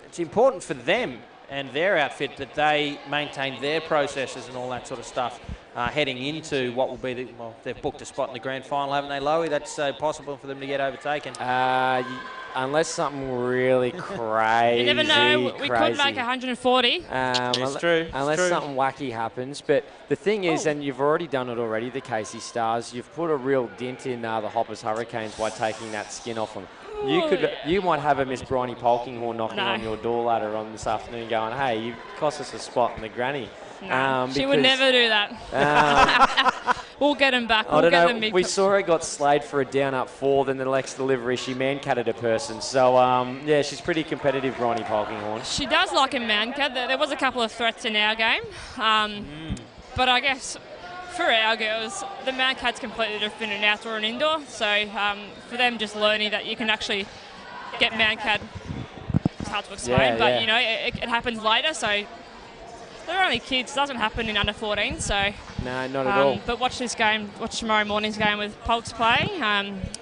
it's important for them and their outfit that they maintain their processes and all that sort of stuff heading into what will be they've booked a spot in the grand final, haven't they, Lowy? That's possible for them to get overtaken.
Unless something really crazy.
You never know. We could make 140.
It's true.
Unless something wacky happens. But the thing is, and you've already done it already, the Casey Stars, you've put a real dent in the Hoppers Hurricanes by taking that skin off them. You might have a Miss Bryony Polkinghorn knocking on your door ladder on this afternoon going, hey, you cost us a spot in the granny.
No, she would never do that. We'll get him back.
I don't know. We saw her got slayed for a down up 4, then the next delivery she man-catted a person. So, she's pretty competitive, Bryony Polkinghorn.
She does like a man-cat. There was a couple of threats in our game. But I guess for our girls, the man-cat's completely different in outdoor and indoor. So for them, just learning that you can actually get man-cat, it's hard to explain, but it happens later. So they're only kids. It doesn't happen in under 14. So
no, not at all.
But watch tomorrow morning's game with Polks playing.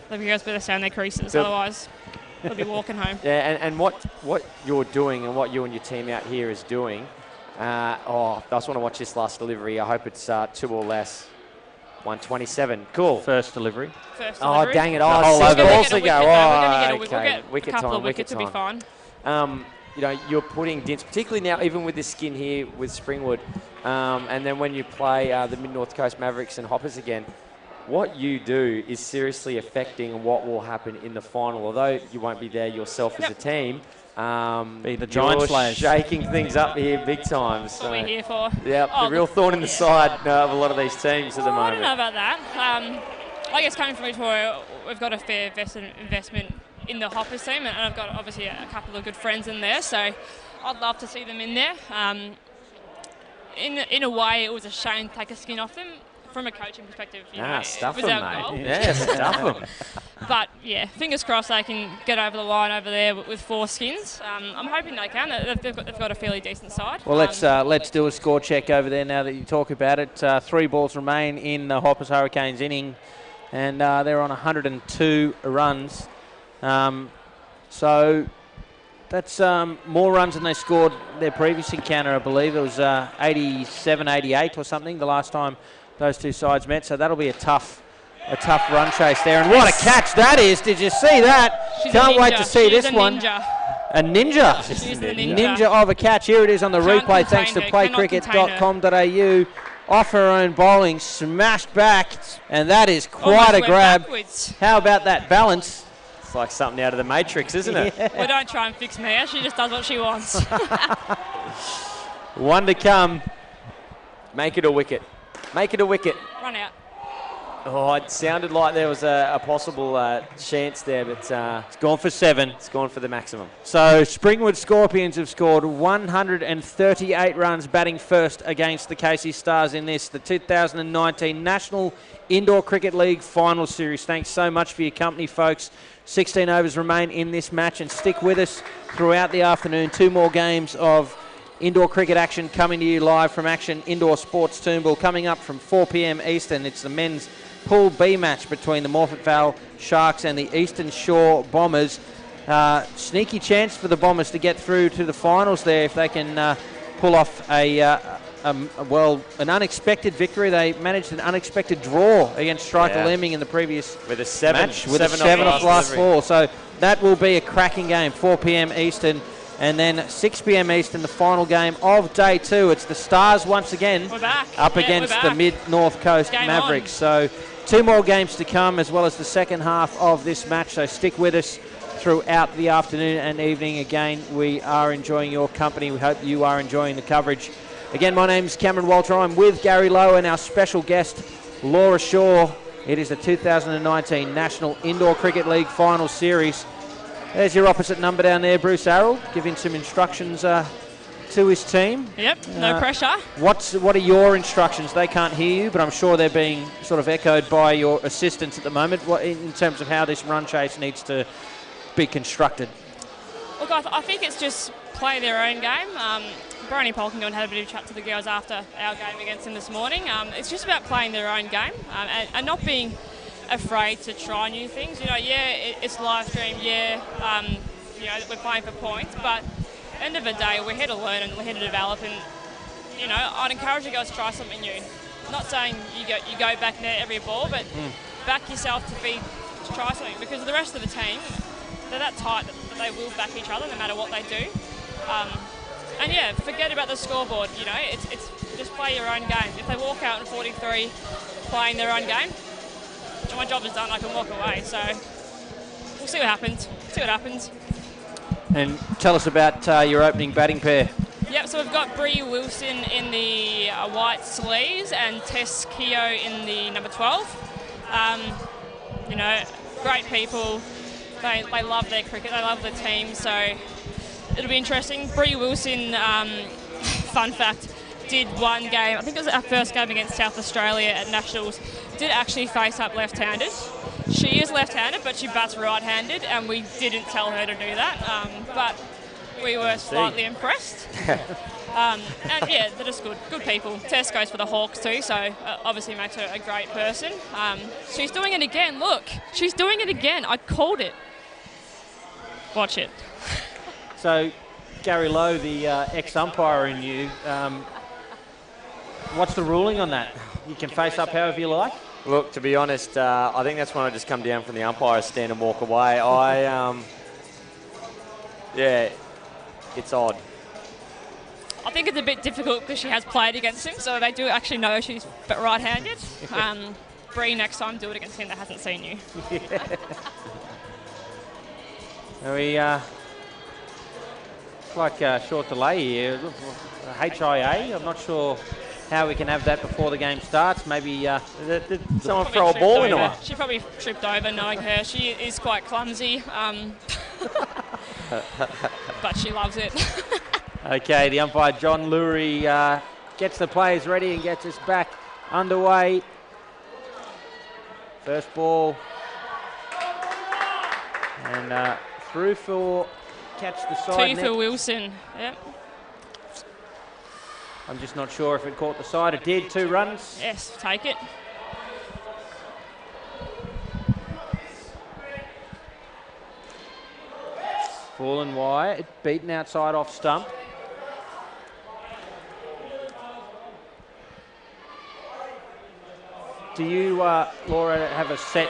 The girls better stay on their creases, otherwise they'll be walking home.
Yeah, and what you're doing and what you and your team out here is doing. I just want to watch this last delivery. I hope it's 2 or less. 127. Cool.
First delivery.
Oh, dang it.
Oh,
6 balls to go.
We'll get a couple of wickets, will be fine.
You're putting dints, particularly now, even with this skin here with Springwood, and then when you play the Mid-North Coast Mavericks and Hoppers again, what you do is seriously affecting what will happen in the final. Although you won't be there yourself as a team,
be the Giant Slayers.
Shaking things up here big time. So,
what we're here for.
Yeah, the real thorn in the side of a lot of these teams at the moment.
I don't know about that. I guess coming from Victoria, we've got a fair investment in the Hoppers team, and I've got obviously a couple of good friends in there, so I'd love to see them in there. In a way, it was a shame to take a skin off them from a coaching perspective.
Stuff them, mate.
Yeah, stuff them.
But yeah, fingers crossed they can get over the line over there with 4 skins. I'm hoping they can. They've got a fairly decent side.
Well, let's do a score check over there now that you talk about it. 3 balls remain in the Hoppers Hurricanes inning, and they're on 102 runs. So that's more runs than they scored their previous encounter, I believe. It was 87-88 or something the last time those two sides met. So that'll be a tough run chase there. And what a catch that is. Did you see that? Can't wait to see this one. A ninja.
She's the
Ninja of a catch. Here it is on the replay thanks to playcricket.com.au. Off her own bowling, smashed back, and that is quite a grab.
Backwards.
How about that balance?
It's like something out of the Matrix, isn't it?
Well, don't try and fix Mia. She just does what she wants.
One to come.
Make it a wicket. Make it a wicket.
Run out.
Oh, it sounded like there was a possible chance there, but
it's gone for 7.
It's gone for the maximum.
So Springwood Scorpions have scored 138 runs batting first against the Casey Stars in this, the 2019 National Indoor Cricket League Final Series. Thanks so much for your company, folks. 16 overs remain in this match, and stick with us throughout the afternoon. 2 more games of indoor cricket action coming to you live from Action Indoor Sports Toombul. Coming up from 4 p.m. Eastern, it's the men's Pool B match between the Morphett Vale Sharks and the Eastern Shore Bombers. Sneaky chance for the Bombers to get through to the finals there if they can pull off an unexpected victory. They managed an unexpected draw against Striker Lemming in the previous
with a 7
match with a 7 off last 4. So that will be a cracking game, 4 p.m. Eastern. And then 6 p.m. Eastern, the final game of day 2. It's the Stars once again up against the Mid-North Coast Mavericks. So 2 more games to come, as well as the second half of this match. So stick with us throughout the afternoon and evening. Again, we are enjoying your company. We hope you are enjoying the coverage. Again, my name's Cameron Walter. I'm with Gary Lowe and our special guest, Laura Shaw. It is the 2019 National Indoor Cricket League Final Series. There's your opposite number down there, Bruce Arrold, giving some instructions to his team.
Yep, no pressure.
What are your instructions? They can't hear you, but I'm sure they're being sort of echoed by your assistants at the moment. What, in terms of how this run chase needs to be constructed?
Look, I think it's just play their own game. Bronny Polkinghorne had a bit of a chat to the girls after our game against them this morning. It's just about playing their own game and not being afraid to try new things. You know, it's live stream. You know, we're playing for points, but at the end of the day, we're here to learn and we're here to develop. And you know, I'd encourage you guys to try something new. Not saying you go back there every ball, but back yourself to try something, because the rest of the team, they're that tight that they will back each other no matter what they do. And yeah, forget about the scoreboard. You know, it's just play your own game. If they walk out in 43 playing their own game, my job is done. I can walk away. So we'll see what happens.
And tell us about your opening batting pair.
Yep, so we've got Bree Wilson in the white sleeves and Tess Keogh in the number 12. You know, great people. They love their cricket. They love the team. So it'll be interesting. Bree Wilson, fun fact, did one game. I think it was our first game against South Australia at Nationals. Did actually face up left-handed. She is left-handed, but she bats right-handed, and we didn't tell her to do that. But we were slightly impressed. And yeah, they're just good people. Tess goes for the Hawks too, so obviously makes her a great person. She's doing it again. Look, she's doing it again. I called it. Watch it.
So, Gary Lowe, the ex-umpire in you, what's the ruling on that? You can face up however you like?
Look, to be honest, I think that's when I just come down from the umpire's stand and walk away. Yeah, it's odd.
I think it's a bit difficult because she has played against him, so they do actually know she's right-handed. Bree, next time, do it against him that hasn't seen you.
We like a short delay here. HIA, I'm not sure how we can have that before the game starts. Maybe
someone throw a ball into her.
She probably tripped over, knowing her. She is quite clumsy, but she loves it.
Okay, the umpire, John Lurie, gets the players ready and gets us back underway. First ball. And through for catch the side.
2 for Wilson. Yep.
I'm just not sure if it caught the side. It did. 2 runs.
Yes, take it.
Fallen wide. Beaten outside off stump. Do you, Laura, have a set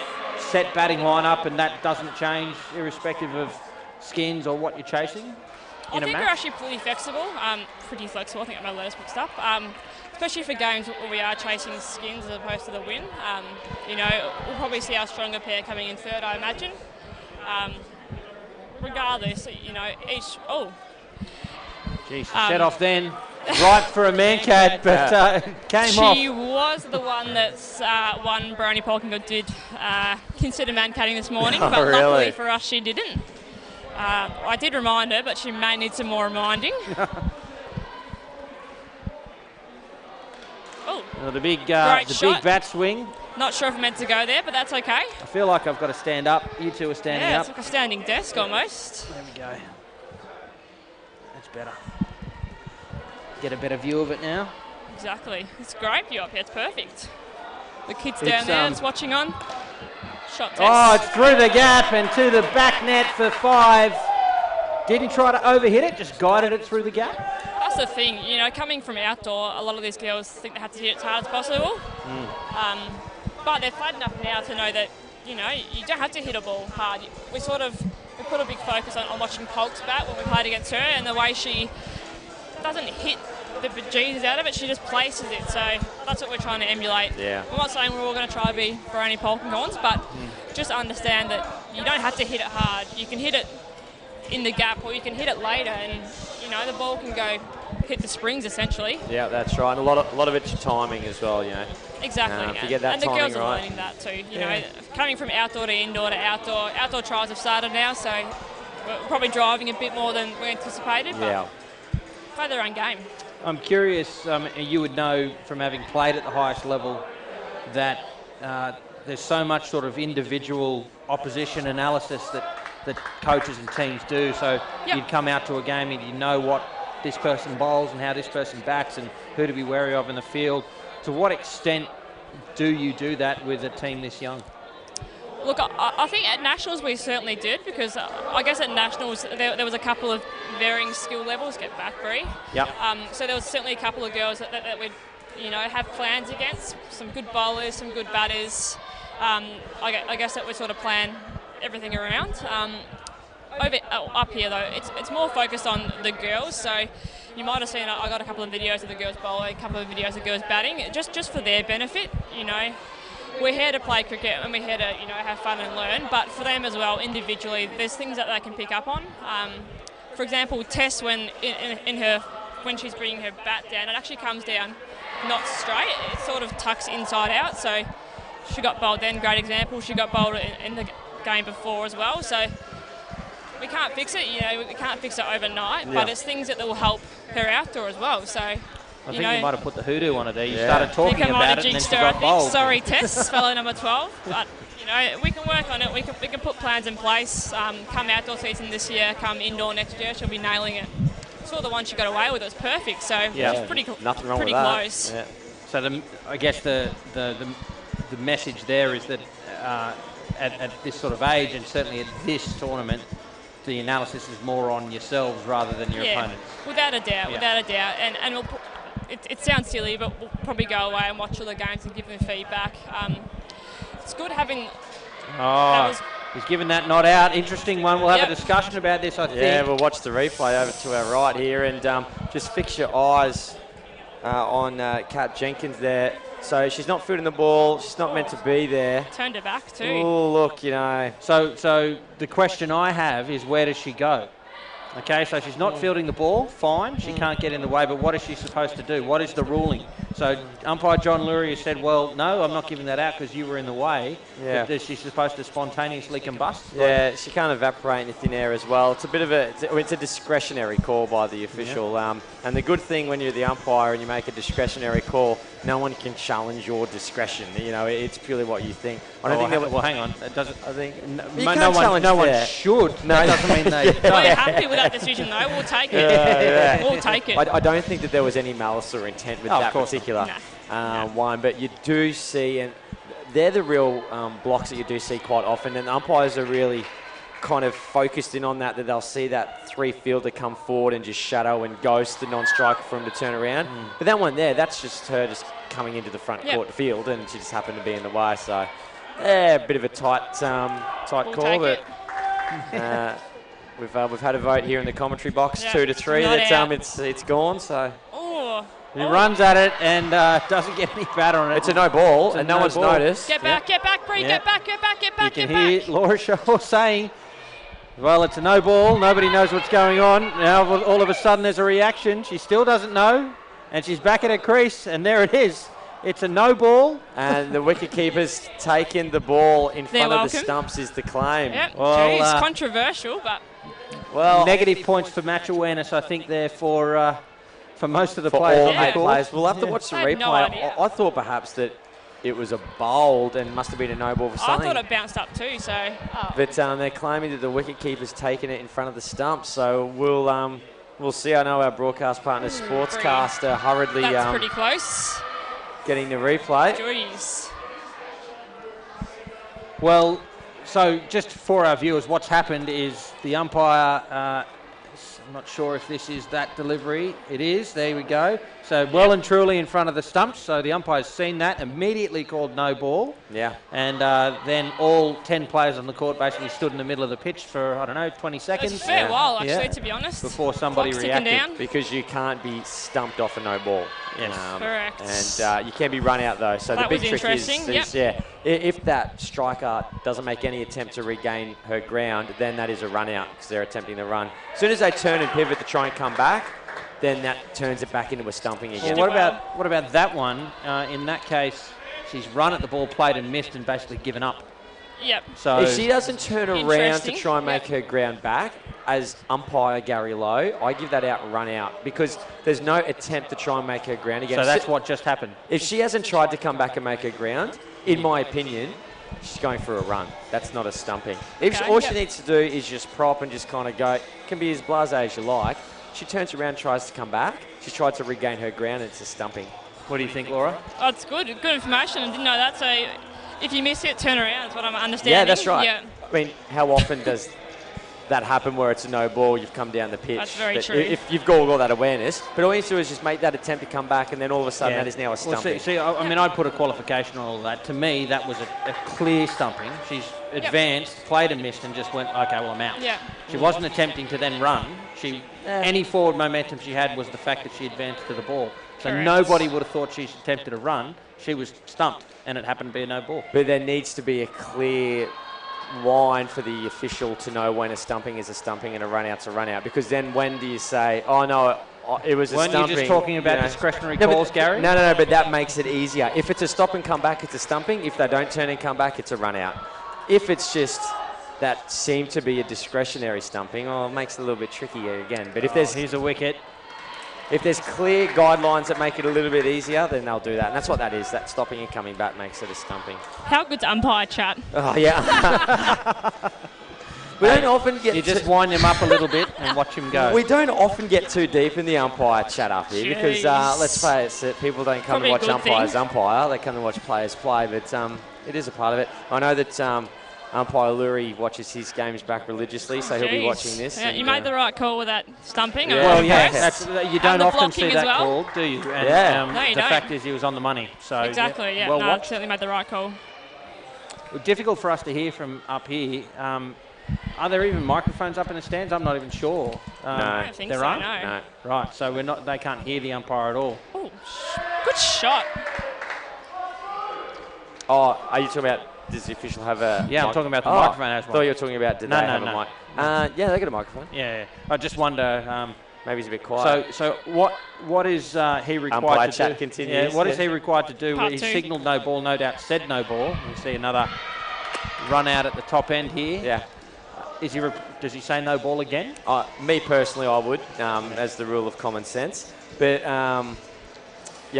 batting lineup and that doesn't change irrespective of skins or what you're chasing?
I think we're actually pretty flexible. I think my letters mixed up. Especially for games where we are chasing skins as opposed to the win. You know, we'll probably see our stronger pair coming in third, I imagine. Regardless, you know, each... Oh.
Geez, set off then. Right for a man cat, but came off.
She was the one that's one Bronny Polkinghorne did consider man catting this morning, but
really?
Luckily for us, she didn't. I did remind her, but she may need some more reminding.
The big bat swing.
Not sure if I'm meant to go there, but that's okay.
I feel like I've got to stand up. You two are standing up.
Yeah, it's like a standing desk almost.
There we go. That's better. Get a better view of it now.
Exactly. It's a great view up here. It's perfect. The kids down there that's watching on. Shot test.
Oh, it's through the gap and to the back net for 5. Didn't try to overhit it, just guided it through the gap.
That's the thing, you know, coming from outdoor, a lot of these girls think they have to hit it as hard as possible. But they're flat enough now to know that, you know, you don't have to hit a ball hard. We're we put a big focus on watching Polk's bat when we played against her, and the way she doesn't hit the bejesus out of it, she just places it. So that's what we're trying to emulate.
Yeah.
I'm not saying we're all going to try to be Baroni Polkinghorns, but just understand that you don't have to hit it hard. You can hit it in the gap, or you can hit it later, and the ball can go hit the springs essentially.
Yeah, that's right. And a lot of it's your timing as well,
Exactly.
If you get that
and the
timing
girls are
right.
learning that too. Coming from outdoor to indoor to outdoor. Outdoor trials have started now, so we're probably driving a bit more than we anticipated.
Yeah.
But play their own game.
I'm curious, you would know from having played at the highest level that there's so much sort of individual opposition analysis that coaches and teams do. So you'd come out to a game and you know what this person bowls and how this person bats and who to be wary of in the field. To what extent do you do that with a team this young?
Look, I think at Nationals we certainly did, because I guess at Nationals there was a couple of varying skill levels. Get back, Bree.
Yep.
So there was certainly a couple of girls that we'd have plans against. Some good bowlers, some good batters. I guess that we sort of plan everything around. Up here though, it's more focused on the girls. So you might have seen I got a couple of videos of the girls bowling, a couple of videos of girls batting, just for their benefit. We're here to play cricket and we're here to have fun and learn, but for them as well individually, there's things that they can pick up on. For example, Tess, when she's bringing her bat down, it actually comes down not straight. It sort of tucks inside out. So she got bowled then. Great example. She got bowled in the game before as well. So we can't fix it. We can't fix it overnight. But it's things that will help her outdoor as well. So
I think you might have put the hoodoo on it there. You started
I
talking
think I might
about
have
it and then
jinxed
she
her,
got bowled.
Sorry, Tess, fellow number 12. But we can work on it. We can put plans in place. Come outdoor season this year, come indoor next year, she'll be nailing it. Saw the one she got away with; it was perfect. So it's pretty
Nothing wrong
pretty
with that.
close.
Yeah.
So I guess the message there is that at this sort of age, and certainly at this tournament, the analysis is more on yourselves rather than your opponents.
Without a doubt, and we'll it sounds silly, but we'll probably go away and watch all the games and give them feedback. It's good having.
He's given that nod out. Interesting one. We'll have a discussion about this, I think.
Yeah, we'll watch the replay over to our right here, and just fix your eyes on Kat Jenkins there. So she's not fielding the ball. She's not meant to be there.
Turned her back too.
Oh, look,
So the question I have is, where does she go? Okay, so she's not fielding the ball, fine, she can't get in the way, but what is she supposed to do? What is the ruling? So umpire John Lurie said, well, no, I'm not giving that out because you were in the way.
Yeah.
But is she supposed to spontaneously combust?
Yeah, she can't evaporate in thin air as well. It's a bit of it's a discretionary call by the official. And the good thing when you're the umpire and you make a discretionary call, no one can challenge your discretion. It's purely what you think. I don't think
well, hang on. It doesn't.
I think
no one should.
No,
that doesn't mean they.
We're happy with that decision though. We'll take it. We'll take it.
I don't think that there was any malice or intent with that particular one, but you do see, and they're the real blocks that you do see quite often, and the umpires are really kind of focused in on that they'll see that three-fielder come forward and just shadow and ghost the non-striker for him to turn around. But that one there, that's just her just coming into the front court field, and she just happened to be in the way. So, a bit of a tight call, but we've had a vote here in the commentary box, 2-3. It's gone. So.
He runs at it and doesn't get any bat on it.
It's a no ball, and no one's noticed.
Get back, Bree, get back.
You can hear Laura Shaw saying, well, it's a no ball. Nobody knows what's going on. Now, all of a sudden, there's a reaction. She still doesn't know, and she's back at her crease, and there it is. It's a no ball.
And the wicketkeeper's taken the ball in front of the stumps is the claim.
Yep, well, controversial, but...
Well, negative points for match awareness, I think, there for most of the players.
All 8 players. We'll have to watch the replay.
No idea.
I thought perhaps that it was a bowled and must have been a no ball for something.
I thought it bounced up too, so...
But they're claiming that the wicketkeeper's taken it in front of the stumps, so we'll see. I know our broadcast partner, Sportscaster, hurriedly...
That's pretty close.
Getting the replay.
Jeez.
Well, so just for our viewers, what's happened is the umpire... I'm not sure if this is that delivery. It is. There we go. So well and truly in front of the stumps. So the umpire's seen that, immediately called no ball.
Yeah.
And then all 10 players on the court basically stood in the middle of the pitch for, I don't know, 20 seconds.
It's a fair while, actually, to be honest.
Before somebody
Clock's ticking
reacted.
down.
Because you can't be stumped off a no ball.
Yes.
Correct.
And you can be run out though. So
That
the big
was
trick is
interesting,
if that striker doesn't make any attempt to regain her ground, then that is a run out because they're attempting to run. As soon as they turn and pivot to try and come back, then that turns it back into a stumping again.
Well, what about that one? In that case, she's run at the ball, played and missed, and basically given up.
Yep.
So
if she doesn't turn around to
Interesting.
try and make her ground back, as umpire Gary Lowe, I give that out run out because there's no attempt to try and make her ground again.
So that's what just happened.
If she hasn't tried to come back and make her ground, in my opinion, she's going for a run. That's not a stumping. If
Okay,
all she needs to do is just prop and just kind of go, can be as blasé as you like. She turns around, tries to come back. She tried to regain her ground, and it's a stumping.
What do you think, Laura?
Oh, it's good information. I didn't know that. So if you miss it, turn around is what I'm understanding.
Yeah, that's right.
Yeah.
I mean, how often does that happen where it's a no ball, you've come down the pitch?
That's very
But
true.
If you've got all that awareness, but all you need to do is just make that attempt to come back, and then all of a sudden that is now a stumping.
Well, see, I mean, I'd put a qualification on all that. To me, that was a clear stumping. She's advanced, played and missed, and just went, okay, well, I'm out.
Yeah.
She wasn't attempting to then run. Any forward momentum she had was the fact that she advanced to the ball. So
Correct.
nobody would have thought she attempted to run. She was stumped, and it happened to be a no ball.
But there needs to be a clear line for the official to know when a stumping is a stumping and a run out's a run out. Because then when do you say, oh no, it was a
Weren't
stumping?
you just talking about discretionary calls, Gary?
No, but that makes it easier. If it's a stop and come back, it's a stumping. If they don't turn and come back, it's a run out. If it's just that seemed to be a discretionary stumping, it makes it a little bit trickier again. But if there's
here's a wicket.
If there's clear guidelines that make it a little bit easier, then they'll do that. And that's what that is. That stopping and coming back makes it a stumping.
How good's umpire chat?
Oh, yeah. We don't often get...
You just wind him up a little bit and watch him go.
We don't often get too deep in the umpire chat up here because, let's face it, people don't come
Probably
to
a
watch
good
umpires
thing.
umpire. They come to watch players play, but it is a part of it. I know that umpire Lurie watches his games back religiously, so he'll be watching this.
Yeah,
and,
you made the right call with that stumping.
Yeah.
I'm
Well, yeah,
impressed.
you don't
the
often see
blocking
that
as well.
called, do you? And,
Yeah.
No, you
the
don't.
fact is he was on the money. So
Exactly, yeah.
Well
no,
watched.
certainly made the right call.
Well, difficult for us to hear from up here. Are there even microphones up in the stands? I'm not even sure.
I don't think
there
so,
aren't?
no.
Right, so they can't hear the umpire at all.
Oh, good shot.
Oh, are you talking about, does the official have a...
Yeah, I'm talking about the microphone has
I
one.
thought you were talking about, did
No,
they
no,
have
no.
a mic? Yeah, they got a microphone.
Yeah, I just wonder.
Maybe he's a bit quiet.
So what is he required
Umpire
to
chat
do?
continues.
Yeah, what is he required to do?
Part
He
two.
signalled no ball, no doubt said no ball. You see another run out at the top end here.
Yeah.
Does he say no ball again?
Me personally, I would, as the rule of common sense. But,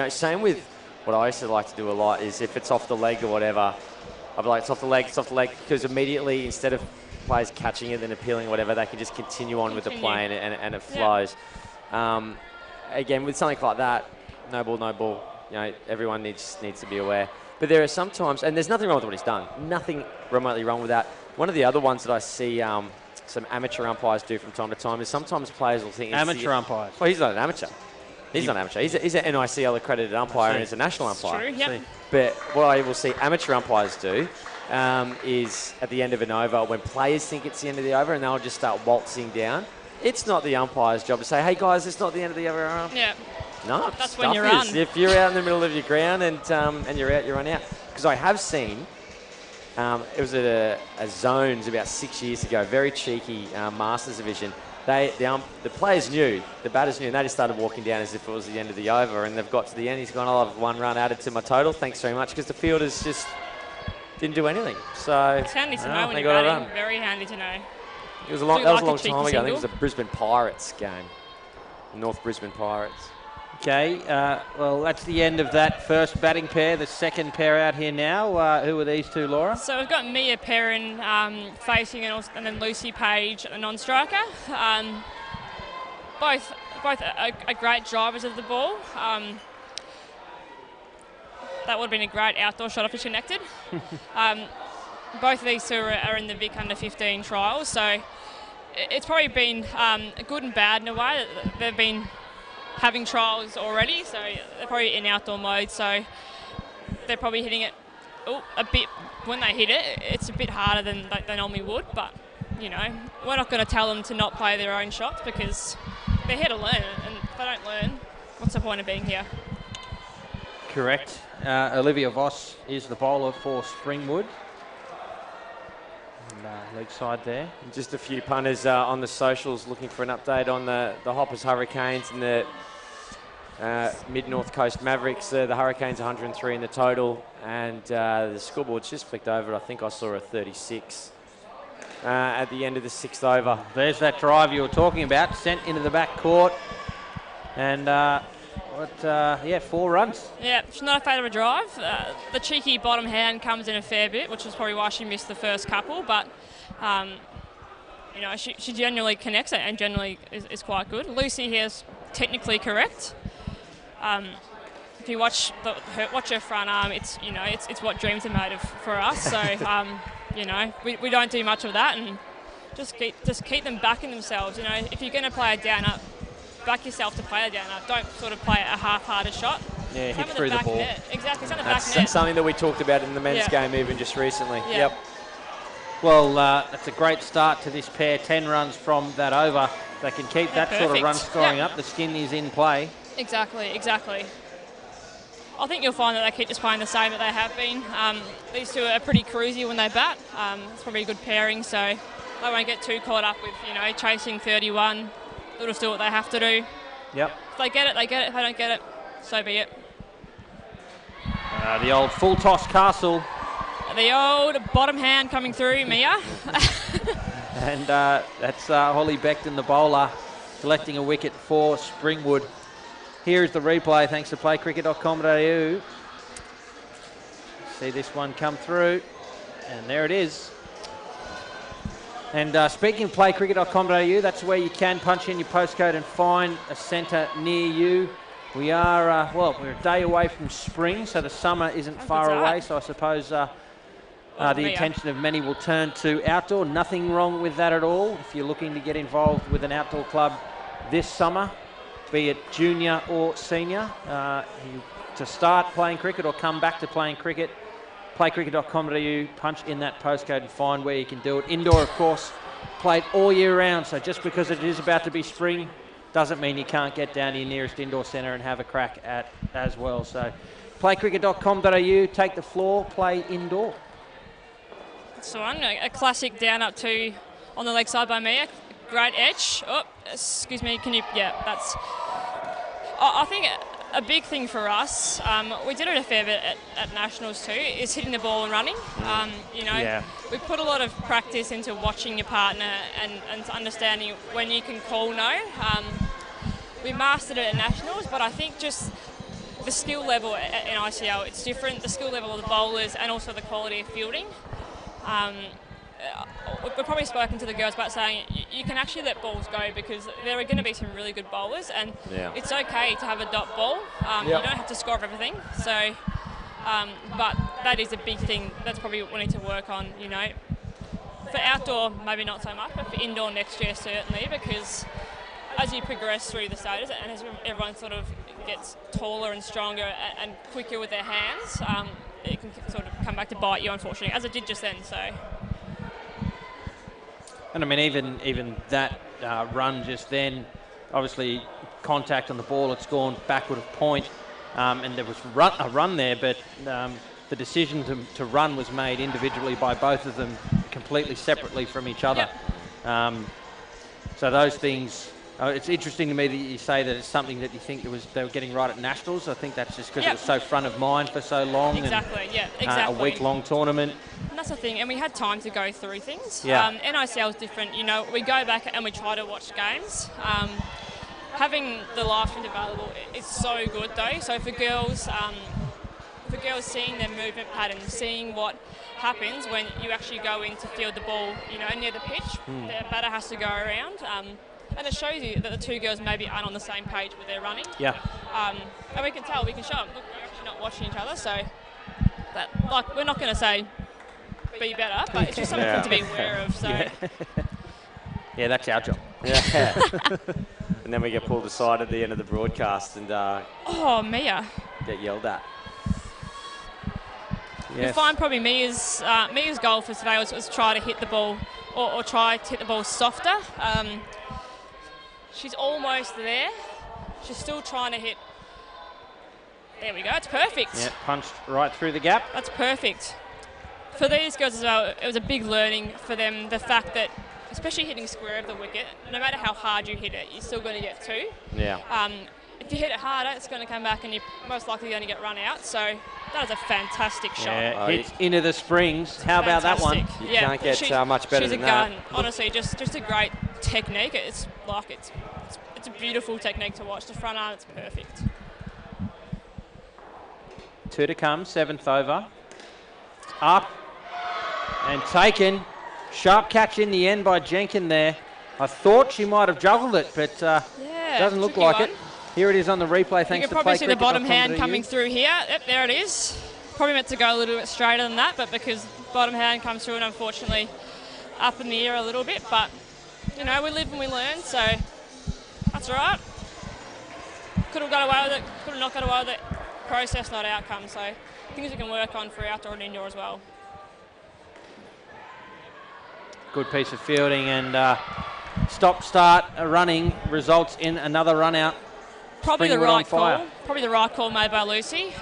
same with what I used to like to do a lot is if it's off the leg or whatever, I'd be like, it's off the leg, because immediately, instead of players catching it and appealing or whatever, they can just continue on with the play and it flows. Again, with something like that, no ball, everyone needs to be aware. But there are some times, and there's nothing wrong with what he's done, nothing remotely wrong with that. One of the other ones that I see some amateur umpires do from time to time is sometimes players will think...
Amateur umpires.
Well, he's not an amateur. He's not an amateur. He's an NICL accredited umpire and he's a national umpire.
True, yep.
But what I will see amateur umpires do is at the end of an over, when players think it's the end of the over and they'll just start waltzing down, it's not the umpire's job to say, hey guys, it's not the end of the over.
Yeah.
No,
That's when you're on.
If you're out in the middle of your ground and you're out, you run out. Because I have seen... it was at a Zones about 6 years ago, very cheeky Masters division. The players knew, the batters knew, and they just started walking down as if it was the end of the over, and they've got to the end. He's gone, I'll have one run added to my total. Thanks very much, because the fielders just didn't do anything. So
It's handy to know when
they
you're
got a
batting.
run.
Very handy to know.
That was a
Do
long
you
time
like a cheeky
ago. I think it was
single?
the Brisbane Pirates game, the North Brisbane Pirates.
Okay, well, that's the end of that first batting pair. The second pair out here now. Who are these two, Laura?
So we've got Mia Perrin facing and then Lucy Page, a non-striker. Both are great drivers of the ball. That would have been a great outdoor shot if it's connected. Both of these two are in the Vic Under 15 trials, so it's probably been good and bad in a way. They've been having trials already, so they're probably in outdoor mode, so they're probably hitting it a bit. When they hit it, it's a bit harder than they normally would, but you know, we're not going to tell them to not play their own shots because they're here to learn, and if they don't learn, what's the point of being here?
Correct. Olivia Voss is the bowler for Springwood. And, leg side there.
Just a few punters on the socials looking for an update on the Hoppers Hurricanes and the Mid-North Coast Mavericks. The Hurricanes 103 in the total, and the scoreboard's just flicked over. I think I saw a 36 at the end of the 6th over.
There's that drive you were talking about, sent into the back court, and 4 runs.
Yeah, she's not afraid of a drive. The cheeky bottom hand comes in a fair bit, which is probably why she missed the first couple, but you know, she generally connects it and generally is quite good. Lucy here is technically correct. If you watch her front arm, it's what dreams are made of for us. So you know, we don't do much of that, and just keep them backing themselves. You know, if you're going to play a down up, back yourself to play a down up. Don't sort of play a half-hearted shot.
Yeah, hit through the ball.
Net. Exactly, it's on the
That's
back net.
something that we talked about in the men's game even just recently.
Yeah.
Yep.
Well, that's a great start to this pair. 10 runs from that over. They can keep that sort of run scoring up. The skin is in play.
Exactly. I think you'll find that they keep just playing the same that they have been. These two are pretty cruisy when they bat. It's probably a good pairing, so they won't get too caught up with, you know, chasing 31. They'll just do what they have to do.
Yep.
If they get it, they get it. If they don't get it, so be it.
The old full toss Castle.
The old bottom hand coming through, Mia.
And that's Holly Beckton, the bowler, collecting a wicket for Springwood. Here is the replay, thanks to playcricket.com.au. See this one come through, and there it is. And speaking of playcricket.com.au, that's where you can punch in your postcode and find a centre near you. We are, we're a day away from spring, so the summer isn't far away, so I suppose the attention of many will turn to outdoor. Nothing wrong with that at all. If you're looking to get involved with an outdoor club this summer, be it junior or senior, to start playing cricket or come back to playing cricket, playcricket.com.au, punch in that postcode and find where you can do it. Indoor, of course, played all year round, so just because it is about to be spring doesn't mean you can't get down to your nearest indoor centre and have a crack at as well. So playcricket.com.au, take the floor, play indoor.
So a classic down up two on the leg side by Mia. Great edge. Oh, excuse me, can you, yeah, that's... I think a big thing for us, we did it a fair bit at Nationals too, is hitting the ball and running. You know, we put a lot of practice into watching your partner and understanding when you can call no. We mastered it at Nationals, but I think just the skill level in ICL, it's different. The skill level of the bowlers and also the quality of fielding. We've probably spoken to the girls about saying you can actually let balls go because there are going to be some really good bowlers, and it's okay to have a dot ball. You don't have to score everything. So, but that is a big thing. That's probably what we need to work on. You know, for outdoor maybe not so much, but for indoor next year certainly, because as you progress through the stages and as everyone sort of gets taller and stronger and quicker with their hands, it can sort of come back to bite you, unfortunately, as it did just then. So.
And I mean, even that run just then, obviously contact on the ball, it's gone backward of point, and there was a run there, but the decision to run was made individually by both of them, completely separately from each other. So those things, it's interesting to me that you say that it's something that you think they were getting right at Nationals. I think that's just because it was so front of mind for so long.
Exactly,
and, a week-long tournament.
And that's the thing, and we had time to go through things.
Yeah.
NICL is different, you know, we go back and we try to watch games. Having the live stream available is so good though. So for girls seeing their movement patterns, seeing what happens when you actually go in to field the ball, you know, near the pitch, the batter has to go around. And it shows you that the two girls maybe aren't on the same page with their running. Yeah. And we can tell, we can show them, look, we're actually not watching each other, so that, like, we're not going to say be better, but it's just something to be aware of. So
Yeah, that's our job.
Yeah. And then we get pulled aside at the end of the broadcast and
Mia.
get yelled at.
You'll find probably Mia's goal for today was try to hit the ball or try to hit the ball softer. She's almost there. She's still trying to hit. There we go. It's perfect.
Yeah, punched right through the gap.
That's perfect. For these girls as well, it was a big learning for them, the fact that, especially hitting square of the wicket, no matter how hard you hit it, you're still going to get 2.
Yeah.
If you hit it harder, it's going to come back and you're most likely going to get run out. So that was a fantastic shot.
Yeah, hits into the springs. How about that one?
Fantastic.
You can't get much better than that.
She's a gun. Honestly, just a great technique. It's a beautiful technique to watch. The front arm, it's perfect.
2 to come, 7th over. Up and taken. Sharp catch in the end by Jenkin there. I thought she might have juggled it, but doesn't look like it. Here it is on the replay, thanks to
You can probably see the bottom hand
playcricket.com.au.
coming through here. Yep, there it is. Probably meant to go a little bit straighter than that, but because bottom hand comes through and unfortunately up in the air a little bit. But, you know, we live and we learn, so that's all right. Could have got away with it, could have not got away with it. Process, not outcome. So things we can work on for outdoor and indoor as well.
Good piece of fielding and stop-start running results in another run-out.
Probably the
Springwood
right
on fire.
call. Probably the right call made by Lucy.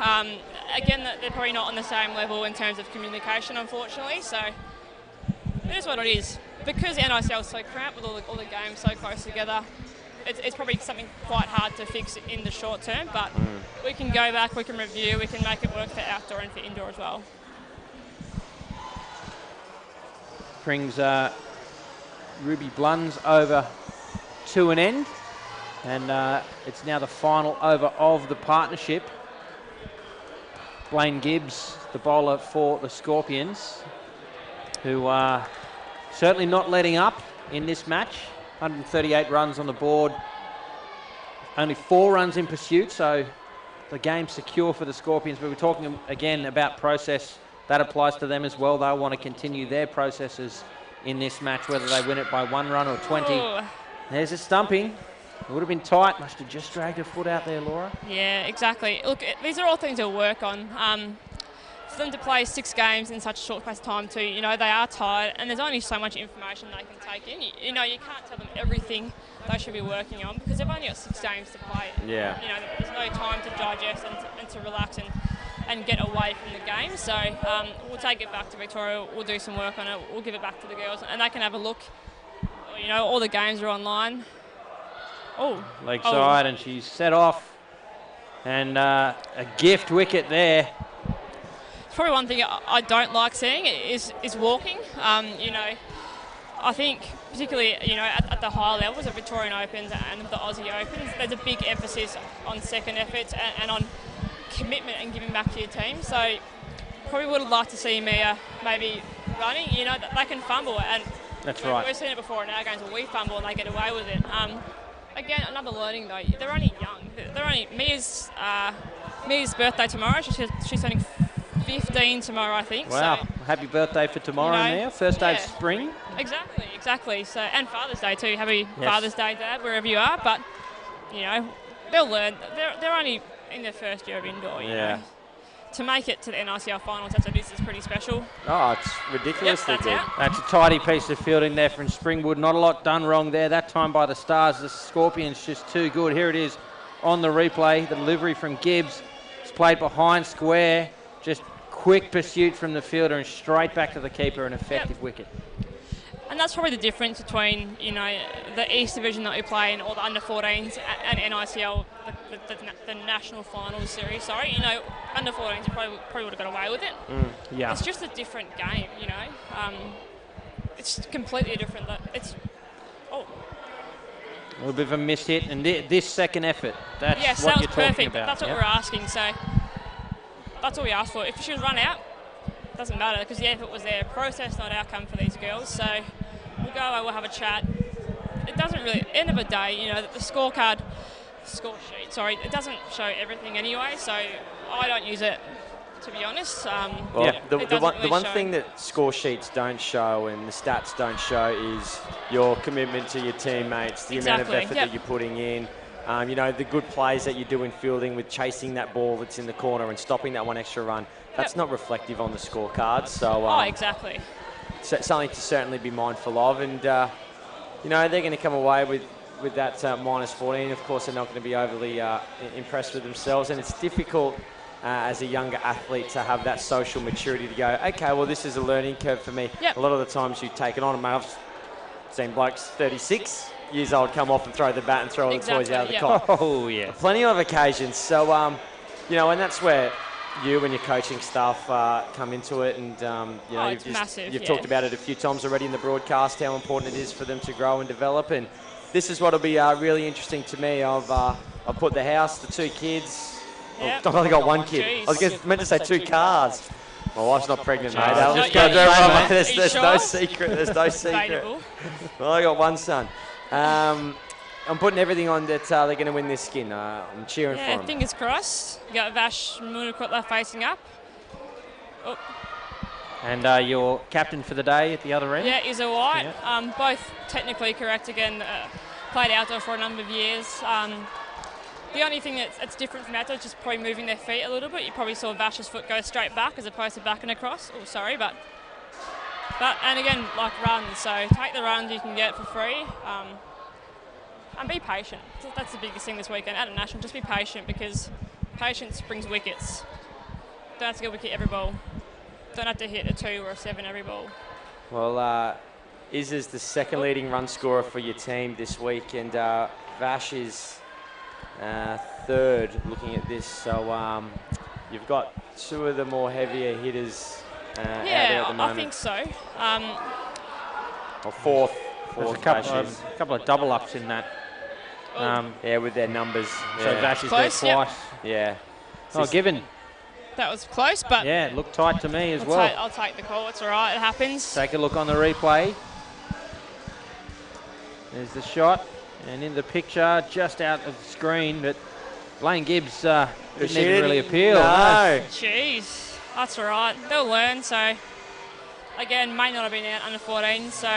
Again, they're probably not on the same level in terms of communication, unfortunately. So it is what it is. Because the NICL is so cramped with all the games so close together, it's probably something quite hard to fix in the short term. But we can go back, we can review, we can make it work for outdoor and for indoor as well.
Brings Ruby Bluns over to an end. And it's now the final over of the partnership. Blaine Gibbs, the bowler for the Scorpions, who are certainly not letting up in this match. 138 runs on the board. Only 4 runs in pursuit, so the game's secure for the Scorpions. But we're talking again about process. That applies to them as well. They'll want to continue their processes in this match, whether they win it by 1 run or 20.
Ooh.
There's a stumping. It would have been tight. Must have just dragged her foot out there, Laura.
Yeah, exactly. Look, these are all things to work on. For them to play 6 games in such a short space of time too, you know, they are tired and there's only so much information they can take in. You know, you can't tell them everything they should be working on because they've only got 6 games to play.
Yeah.
You know, there's no time to digest and to relax and get away from the game. So we'll take it back to Victoria, we'll do some work on it, we'll give it back to the girls and they can have a look. You know, all the games are online.
Leg side, and she's set off. And a gift wicket there.
It's probably one thing I don't like seeing is walking. You know, I think particularly, you know, at the higher levels of Victorian Opens and the Aussie Opens, there's a big emphasis on second efforts and on commitment and giving back to your team. So probably would have liked to see Mia maybe running. You know, they can fumble and
that's right.
We've seen it before in our games where we fumble and they get away with it. Again, another learning though. They're only young. They're only Mia's birthday tomorrow. She's turning 15 tomorrow, I think.
Wow!
So,
happy birthday for tomorrow,
you know,
Mia. First day of spring.
Exactly. So, and Father's Day too. Happy Father's Day, Dad, wherever you are. But you know, they'll learn. They're only in their first year of indoor. You know. To make it to the NICL finals, that's what this is pretty special.
Oh, it's ridiculously good.
That's a tidy piece of fielding there from Springwood. Not a lot done wrong there. That time by the Stars. The Scorpions just too good. Here it is on the replay. The delivery from Gibbs. It's played behind square. Just quick pursuit from the fielder and straight back to the keeper. An effective wicket.
And that's probably the difference between, you know, the East Division that we play in, or the under-14s, and NICL, the National Finals Series. Sorry, you know, under-14s probably would have got away with it.
Yeah.
It's just a different game, you know. It's completely different. It's
a little bit of a missed hit, and this second effort. That's
yes,
what
that
you're
was
talking
perfect.
about.
That's what we're asking. So that's all we asked for. If she was run out, doesn't matter because the effort was there. Process, not outcome for these girls. So we'll go away, we'll have a chat. It doesn't really, end of the day, you know, the score sheet, it doesn't show everything anyway, so I don't use it to be honest.
Well,
Yeah.
the
It
one,
doesn't
the one
really
thing that score sheets don't show and the stats don't show is your commitment to your teammates, the amount of
Exactly,
effort
yep.
that you're putting in. You know, the good plays that you do in fielding with chasing that ball that's in the corner and stopping that one extra run. That's not reflective on the scorecard. So,
Oh, exactly.
something to certainly be mindful of. And, you know, they're going to come away with that minus 14. Of course, they're not going to be overly impressed with themselves. And it's difficult as a younger athlete to have that social maturity to go, okay, well, this is a learning curve for me.
Yep.
A lot of the times you take it on, and I've seen blokes 36 years old come off and throw the bat and throw all the toys out of the
Yep.
cot.
Oh, yeah.
Plenty of occasions. So, you know, and that's where you and your coaching staff come into it. And, you know,
It's massive,
you've
yeah.
talked about it a few times already in the broadcast, how important it is for them to grow and develop. And this is what will be really interesting to me. I've put the house, the 2 kids.
Yep.
I've only got 1 kid.
Jeez.
I was meant to say 2 cars. My wife's not pregnant, mate.
Jeez.
I'll
No,
just
yeah,
go
yeah,
through
mate.
There's,
Are you
there's no
sure?
secret. There's no secret.
Debatable.
Well, I got 1 son. I'm putting everything on that they're going to win this skin. I'm cheering for
Yeah,
them.
fingers crossed. You got Vash Munakotla facing up. Oh,
And your captain for the day at the other end?
yeah, Izza White.
Yeah.
Both technically correct again. Played outdoor for a number of years. The only thing that's different from outdoor is just probably moving their feet a little bit. You probably saw Vash's foot go straight back as opposed to back and across. Oh, sorry, but and again, like runs. So take the runs you can get for free. And be patient. That's the biggest thing this weekend at a national. Just be patient, because patience brings wickets. Don't have to get a wicket every ball. Don't have to hit a 2 or a 7 every ball.
Well, Izza's the second leading run scorer for your team this week, and Vash is third looking at this. So you've got 2 of the more heavier hitters out there at the moment.
I think so.
Or fourth
There's a
Vash
couple of double ups in that.
yeah, with their numbers.
So
Yeah.
Vash is there
Close, yep.
twice.
Yeah.
Oh, given.
That was close, but
Yeah, it looked tight to me as
I'll,
well.
I'll take the call. It's all right. It happens.
Take a look on the replay. There's the shot, and in the picture, just out of the screen, but Blaine Gibbs didn't
She
even really appeal.
No.
Jeez, that's all right. They'll learn. So again, may not have been out under 14. So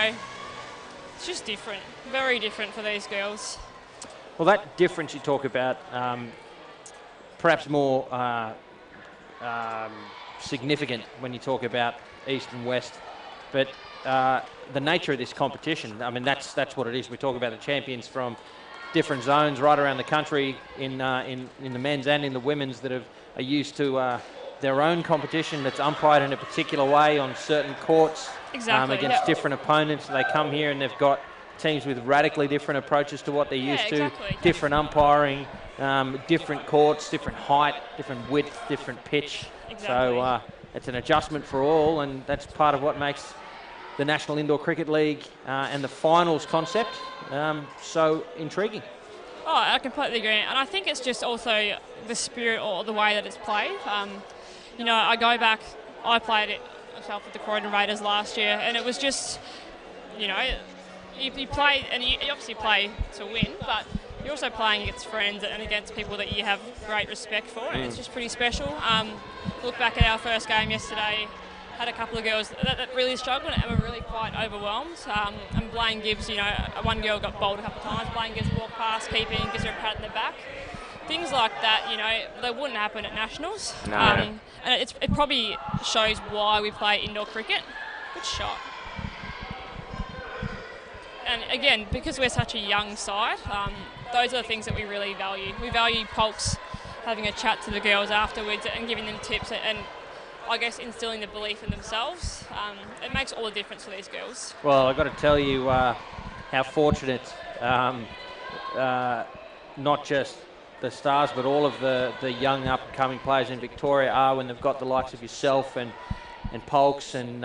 it's just different. Very different for these girls.
Well, that difference you talk about, perhaps more significant when you talk about East and West, but the nature of this competition, I mean, that's what it is. We talk about the champions from different zones right around the country in the men's and in the women's that are used to their own competition that's umpired in a particular way on certain courts
Exactly,
against
yep.
different opponents. They come here and they've got teams with radically different approaches to what they're used to,
exactly.
different umpiring, different courts, different height, different width, different pitch.
Exactly.
So it's an adjustment for all, and that's part of what makes the National Indoor Cricket League and the finals concept so intriguing.
Oh, I completely agree, and I think it's just also the spirit or the way that it's played. You know, I go back, I played it myself with the Croydon Raiders last year, and it was just, you know, you play, and you obviously play to win, but you're also playing against friends and against people that you have great respect for, and it's just pretty special. Look back at our first game yesterday, had a couple of girls that really struggled and were really quite overwhelmed. And Blaine Gibbs, you know, one girl got bowled a couple of times. Blaine Gibbs walked past, keeping, gives her a pat in the back. Things like that, you know, they wouldn't happen at nationals.
No.
And it probably shows why we play indoor cricket. Good shot. And again, because we're such a young side, those are the things that we really value. We value Pulse having a chat to the girls afterwards and giving them tips and I guess instilling the belief in themselves. It makes all the difference for these girls.
Well, I've got to tell you how fortunate not just the Stars but all of the young up-and-coming players in Victoria are when they've got the likes of yourself and Polks and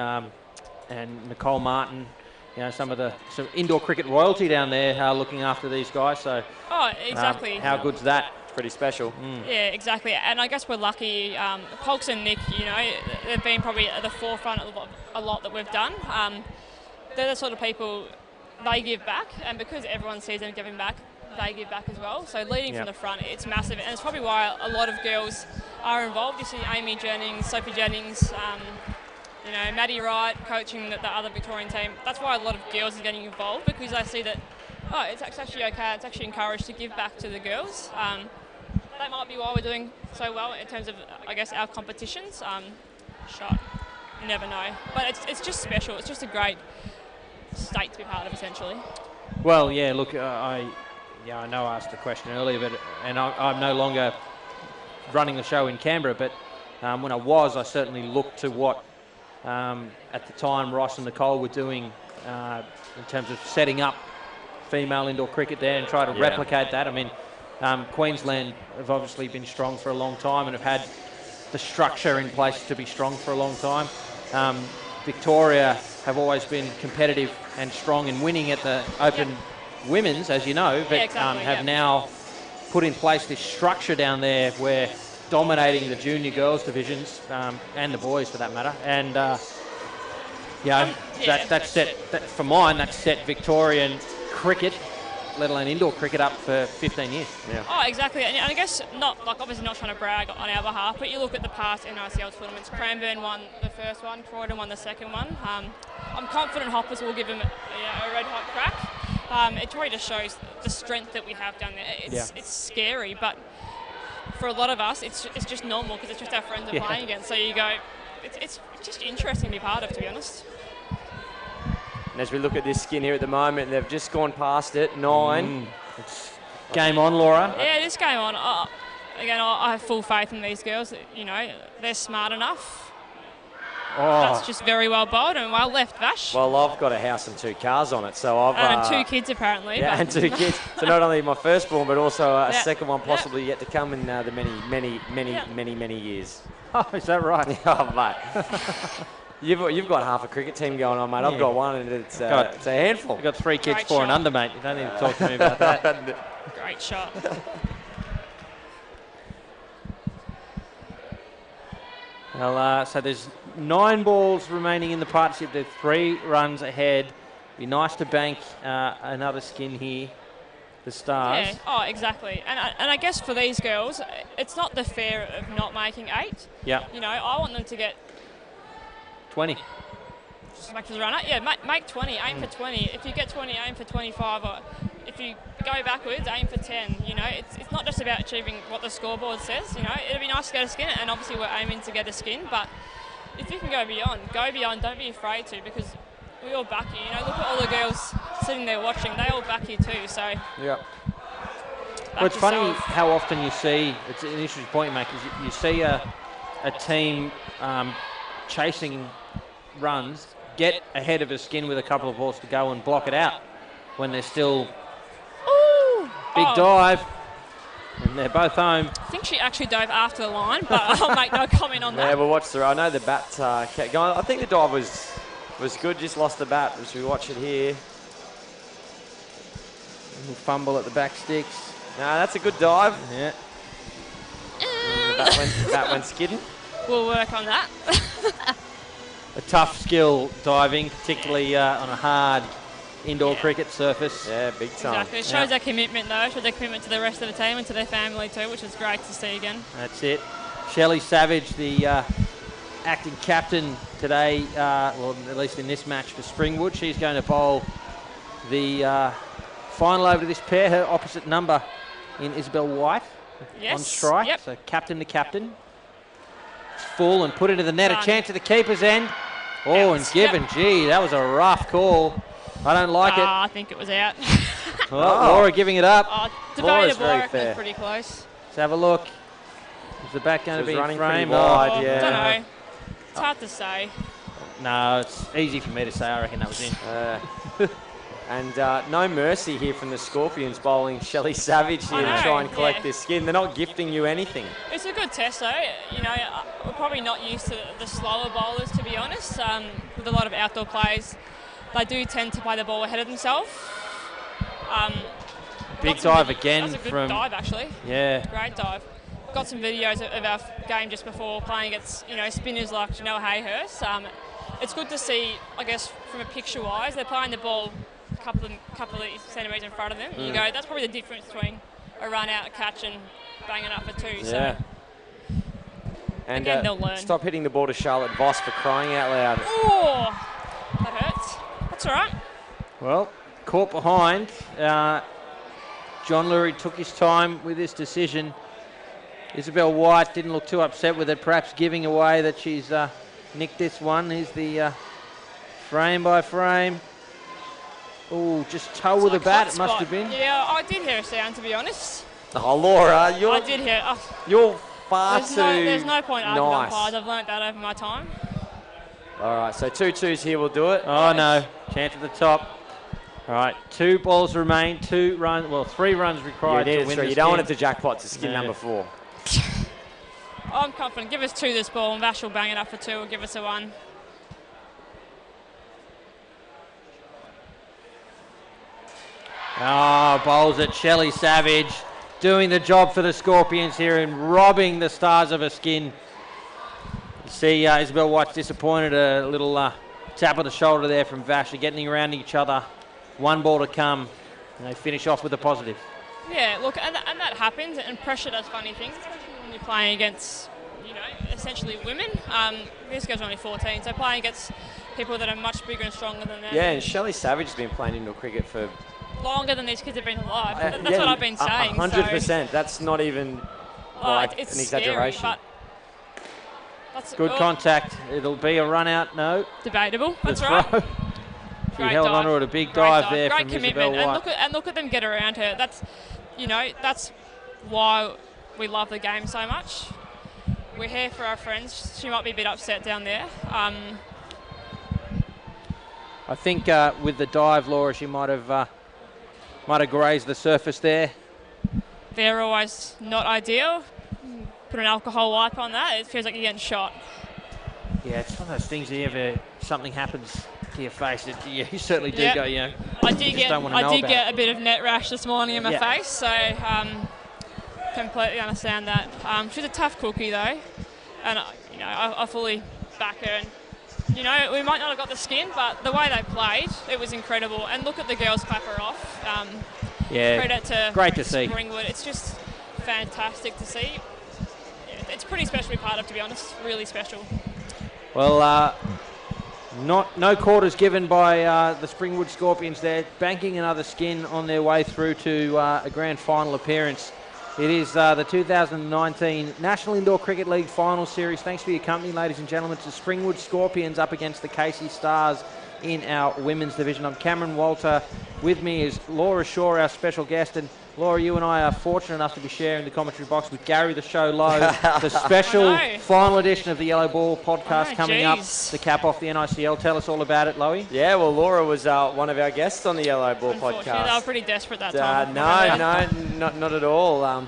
Nicole Martin, you know, some indoor cricket royalty down there looking after these guys. So,
Oh, exactly.
how good's that?
Pretty special.
Yeah, exactly. And I guess we're lucky. Polks and Nick, you know, they've been probably at the forefront of a lot that we've done. They're the sort of people, they give back, and because everyone sees them giving back, they give back as well. So leading from the front, it's massive, and it's probably why a lot of girls are involved. You see Amy Jennings, Sophie Jennings, Maddie Wright coaching the other Victorian team. That's why a lot of girls are getting involved, because they see that, it's actually okay, it's actually encouraged to give back to the girls. That might be why we're doing so well in terms of, I guess, our competitions. Shot, you never know. But it's just special. It's just a great state to be part of, essentially.
Well, yeah, look, I know I asked the question earlier, and I'm no longer running the show in Canberra, but when I certainly looked to what, at the time, Ross and Nicole were doing in terms of setting up female indoor cricket there and try to replicate that. I mean, Queensland have obviously been strong for a long time and have had the structure in place to be strong for a long time. Victoria have always been competitive and strong in winning at the Open Women's, as you know, but have now put in place this structure down there where dominating the junior girls divisions and the boys for that matter. And that's set Victorian cricket, let alone indoor cricket, up for 15 years. Yeah.
Oh, exactly. And I guess obviously not trying to brag on our behalf, but you look at the past NICL tournaments. Cranbourne won the first one, Croydon won the second one. I'm confident Hoppers will give them a red hot crack. It really just shows the strength that we have down there. It's scary, but for a lot of us, it's just normal because it's just our friends are playing against. So you go, it's just interesting to be part of, to be honest.
And as we look at this skin here at the moment, they've just gone past it, 9.
It's game on, Laura.
Yeah, it is game on. Again, I have full faith in these girls. You know, they're smart enough. That's just very well bowled and well left, Vash.
Well, I've got a house and 2 cars on it, so I've...
and 2 kids, apparently.
Yeah, and 2 kids. So not only my firstborn, but also a second one possibly yet to come in the many years.
Oh, is that right?
Oh, mate. You've got half a cricket team going on, mate. I've got one, and it's a handful.
I've got 3 kids, 4 and under, mate. You don't need to talk to me about that.
Great shot.
Well, so there's 9 balls remaining in the partnership. They're 3 runs ahead. Be nice to bank another skin here. The Stars.
Yeah. Oh, exactly. And I guess for these girls, it's not the fear of not making 8.
Yeah.
You know, I want them to get
20.
Just back to the runner. Yeah, make 20. Aim for 20. If you get 20, aim for 25. Or if you go backwards, aim for 10. You know, it's not just about achieving what the scoreboard says. You know, it'd be nice to get a skin, and obviously we're aiming to get a skin. But if you can go beyond. Don't be afraid to, because we all back you. You know, look at all the girls sitting there watching. They all back you too. So
yeah. Well, it's funny how often you see. It's an interesting point you make. Is you see a team chasing runs, get ahead of a skin with a couple of balls to go and block it out when they're still big dive, and they're both home.
I think she actually dove after the line, but I'll make no comment on that.
Yeah, we'll watch I know the bat kept going. I think the dive was good, just lost the bat as we watch it here.
Fumble at the back sticks.
No, that's a good dive.
Yeah.
The bat went skidding.
We'll work on that.
A tough skill diving, particularly on a hard indoor cricket surface.
Yeah, big time.
Exactly. It shows their commitment, though. It shows their commitment to the rest of the team and to their family too, which is great to see again.
That's it. Shelley Savage, the acting captain today, well, at least in this match for Springwood. She's going to bowl the final over to this pair, her opposite number in Isabel White on strike.
Yep.
So captain to captain. It's full and put into the net. A chance at the keeper's end. Oh, and given. Gee, that was a rough call. I don't like it.
I think it was out.
Laura giving it up.
Debatable. I reckon it's pretty close.
Let's have a look. Is the bat going to be
running
framed?
wide, yeah.
I don't know. It's hard to say.
No, it's easy for me to say. I reckon that was in.
And no mercy here from the Scorpions bowling Shelley Savage here to try and collect this skin. They're not gifting you anything.
It's a good test, though. You know, we're probably not used to the slower bowlers, to be honest. With a lot of outdoor players, they do tend to play the ball ahead of themselves.
Big dive again.
That's a good dive, actually.
Yeah.
Great dive. Got some videos of our game just before playing against, spinners like Janelle Hayhurst. it's good to see, I guess, from a picture-wise, they're playing the ball a couple of centimetres in front of them. And you go, that's probably the difference between a run out, a catch, and banging up for 2.
Yeah.
So
And
again, they'll learn.
stop hitting the ball to Charlotte Voss for crying out loud.
Oh, that hurts. That's all right.
Well, caught behind. John Lurie took his time with this decision. Isabel White didn't look too upset with it, perhaps giving away that she's nicked this one. Here's the frame by frame. Oh, just toe with a bat, it must have been.
Yeah, I did hear a sound, to be honest.
Oh, Laura,
I did hear.
You're far too
There's no point arguing
nice.
umpires. I've learnt that over my time.
All right, so 2-2s here will do it.
Oh, no. Chance at the top. All right, 2 balls remain, 3 runs required to win this
You don't
game.
want it to jackpot to skin
No.
number 4.
I'm confident. Give us 2 this ball, and Vash will bang it up for 2 or give us a 1.
Oh, bowls at Shelley Savage, doing the job for the Scorpions here and robbing the Stars of her skin. You see Isabel White's disappointed, a little tap of the shoulder there from Vash. They're getting around each other. 1 ball to come, and they finish off with a positive.
Yeah, look, and that happens, and pressure does funny things, especially when you're playing against, essentially women. This girl's only 14, so playing against people that are much bigger and stronger than them.
Yeah, and Shelley Savage has been playing indoor cricket for
longer than these kids have been alive. That's what I've been saying.
100%.
So,
That's not even
it's
an exaggeration.
Scary, but that's
Good contact. It'll be a run out. No.
Debatable. That's
The
right.
throw. She held on to it, a big dive there
Great
from
commitment.
Isabel White.
And look at them get around her. That's why we love the game so much. We're here for our friends. She might be a bit upset down there.
I think with the dive, Laura, she might have grazed the surface there.
They're always not ideal. Put an alcohol wipe on that. It feels like you're getting shot.
Yeah, it's one of those things. Something happens to your face, you certainly do go.
I did get a bit of net rash this morning in my face, so completely understand that. She's a tough cookie though, and I fully back her. And we might not have got the skin, but the way they played, it was incredible. And look at the girls clap her off. Credit to
great to see.
Springwood. It's just fantastic to see. It's pretty special to be part of, to be honest. Really special.
Well, no quarters given by the Springwood Scorpions there, banking another skin on their way through to a grand final appearance. It is the 2019 National Indoor Cricket League Final Series. Thanks for your company, ladies and gentlemen, to Springwood Scorpions up against the Casey Stars in our women's division. I'm Cameron Walter. With me is Laura Shaw, our special guest. And Laura, you and I are fortunate enough to be sharing the commentary box with Gary the Show Low, the special final edition of the Yellow Ball podcast coming up, the cap off the NICL. Tell us all about it, Loey.
Yeah, well, Laura was one of our guests on the Yellow Ball podcast.
They were pretty desperate that time.
No, not at all.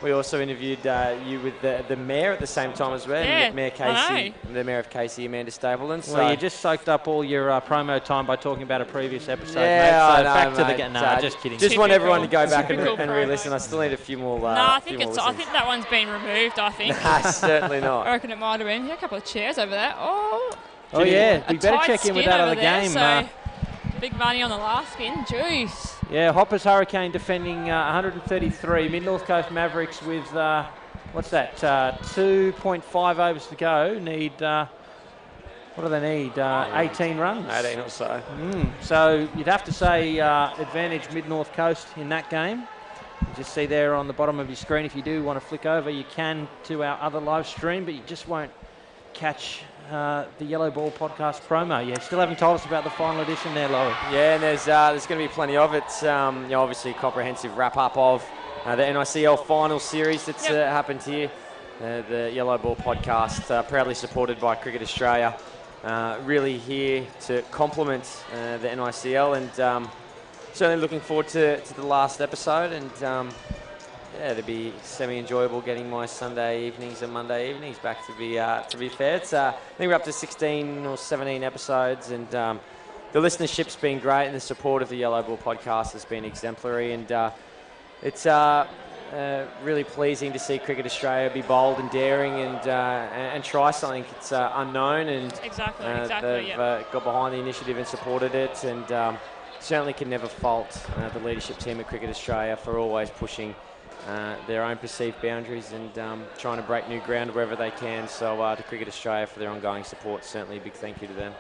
We also interviewed you with the mayor at the same time as well, Mayor Casey, the mayor of Casey, Amanda Stapleton. So
well, you just soaked up all your promo time by talking about a previous episode,
yeah,
mate. So back to the no, just kidding.
Just want everyone to go back and re-listen. I still need a few more.
No, I think that one's been removed. I think.
Nah, certainly not.
I reckon it might have been. Yeah, a couple of chairs over there.
Oh yeah, we better check in with that other game.
So big money on the last spin. Jeez.
Yeah, Hoppers Hurricane defending 133. Mid-North Coast Mavericks with, 2.5 overs to go. Need, what do they need? 18 runs?
18 or so.
So you'd have to say advantage Mid-North Coast in that game. You just see there on the bottom of your screen, if you do want to flick over, you can to our other live stream, but you just won't catch the Yellow Ball podcast promo. You still haven't told us about the final edition there, Lowy.
Yeah, and there's going to be plenty of it. Obviously a comprehensive wrap-up of the NICL final series that's happened here. The Yellow Ball podcast, proudly supported by Cricket Australia. Really here to complement the NICL, and certainly looking forward to the last episode. And it'd be semi-enjoyable getting my Sunday evenings and Monday evenings back, to be fair. It's, I think we're up to 16 or 17 episodes, and the listenership's been great, and the support of the Yellow Ball podcast has been exemplary. And it's really pleasing to see Cricket Australia be bold and daring and try something that's unknown. And
Exactly.
they've got behind the initiative and supported it, and certainly can never fault the leadership team at Cricket Australia for always pushing their own perceived boundaries and trying to break new ground wherever they can. So to Cricket Australia for their ongoing support, certainly a big thank you to them.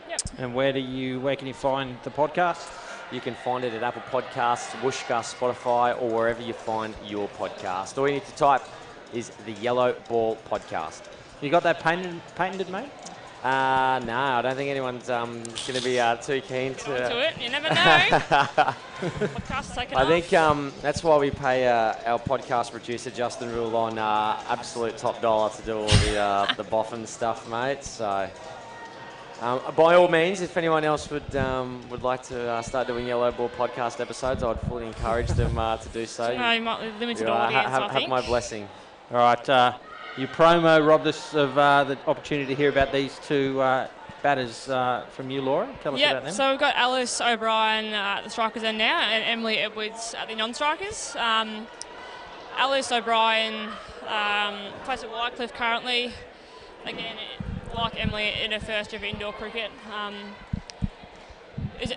Yep.
And where can you find the podcast?
You can find it at Apple Podcasts, Whooshka, Spotify, or wherever you find your podcast. All you need to type is the Yellow Ball Podcast.
You got that patented, mate?
No, I don't think anyone's going to be too keen
To it, you never know. Podcast taken
I think that's why we pay our podcast producer Justin Rule on absolute top dollar to do all the boffin stuff, mate. So by all means, if anyone else would like to start doing Yellow Ball podcast episodes, I'd fully encourage them to do so.
You might limited audience, I think.
Have my blessing.
All right. Your promo robbed us of the opportunity to hear about these two batters from you, Laura. Tell us about them.
So we've got Alice O'Brien at the strikers end now, and Emily Edwards at the non-strikers. Alice O'Brien plays at Whitecliff currently. Again, like Emily in her first year of indoor cricket.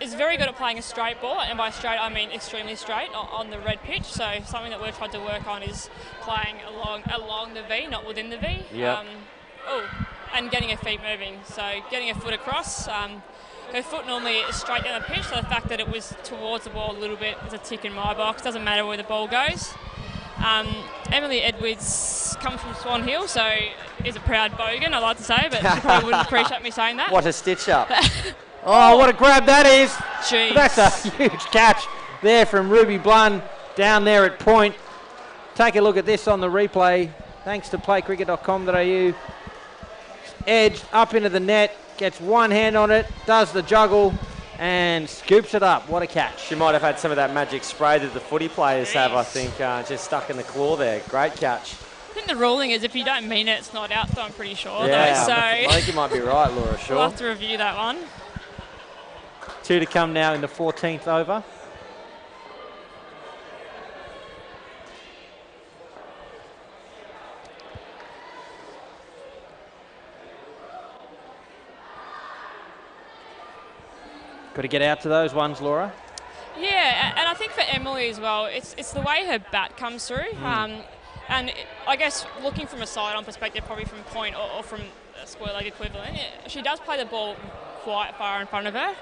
Is very good at playing a straight ball, and by straight I mean extremely straight on the red pitch. So something that we've tried to work on is playing along the V, not within the V.
Yep.
And getting her feet moving. So getting her foot across. Her foot normally is straight down the pitch, so the fact that it was towards the ball a little bit is a tick in my box. Doesn't matter where the ball goes. Emily Edwards comes from Swan Hill, so is a proud bogan, I'd like to say, but she probably wouldn't appreciate me saying that.
What a stitch up.
Oh, what a grab that is.
Jeez.
That's a huge catch there from Ruby Blund down there at point. Take a look at this on the replay. Thanks to playcricket.com.au. Edge up into the net, gets one hand on it, does the juggle, and scoops it up. What a catch.
She might have had some of that magic spray that the footy players have, I think, just stuck in the claw there. Great catch.
I think the ruling is if you don't mean it, it's not out, though, I'm pretty sure.
Yeah,
though, so
I think you might be right, Laura, sure.
we'll have to review that one.
2 to come now in the 14th over. Got to get out to those ones, Laura.
Yeah, and I think for Emily as well, it's the way her bat comes through. And I guess looking from a side-on perspective, probably from point or from a square leg equivalent, she does play the ball quite far in front of her.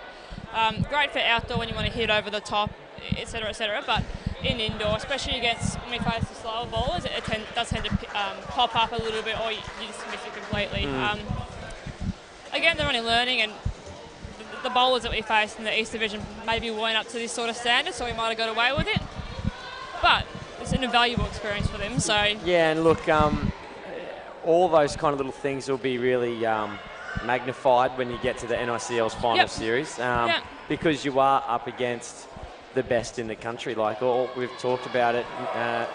Great for outdoor when you want to hit over the top, etc., but in indoor, especially against when we face the slower bowlers, it does tend to pop up a little bit or you just miss it completely. Again, they're only learning, and the bowlers that we faced in the East Division maybe weren't up to this sort of standard, so we might have got away with it. But it's an invaluable experience for them. So
yeah, and look, all those kind of little things will be really magnified when you get to the NICL's final series, because you are up against the best in the country. Like we've talked about it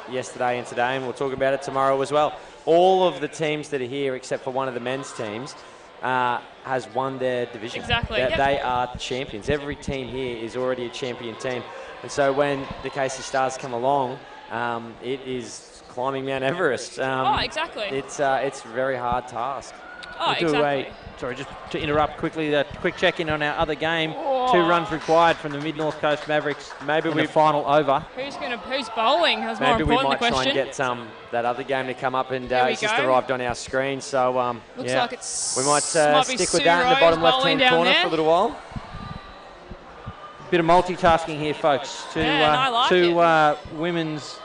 yesterday and today, and we'll talk about it tomorrow as well. All of the teams that are here, except for one of the men's teams, has won their division.
Exactly.
They are champions. Every team here is already a champion team. And so when the Casey Stars come along, it is climbing Mount Everest.
Exactly.
It's a very hard task.
Sorry, just to interrupt quickly, a quick check-in on our other game. 2 runs required from the Mid-North Coast Mavericks in the final over.
Who's bowling? That's more
Maybe we
important,
might
the
try
question.
and get that other game to come up, and
There we
it's just
go.
arrived on our screen. So
Looks like it's
we might
be
stick
Sue
with that in the
Rose
bottom
bowling
left-hand
down
corner
there.
for a little while.
Bit of multitasking here, folks.
I like
Two women's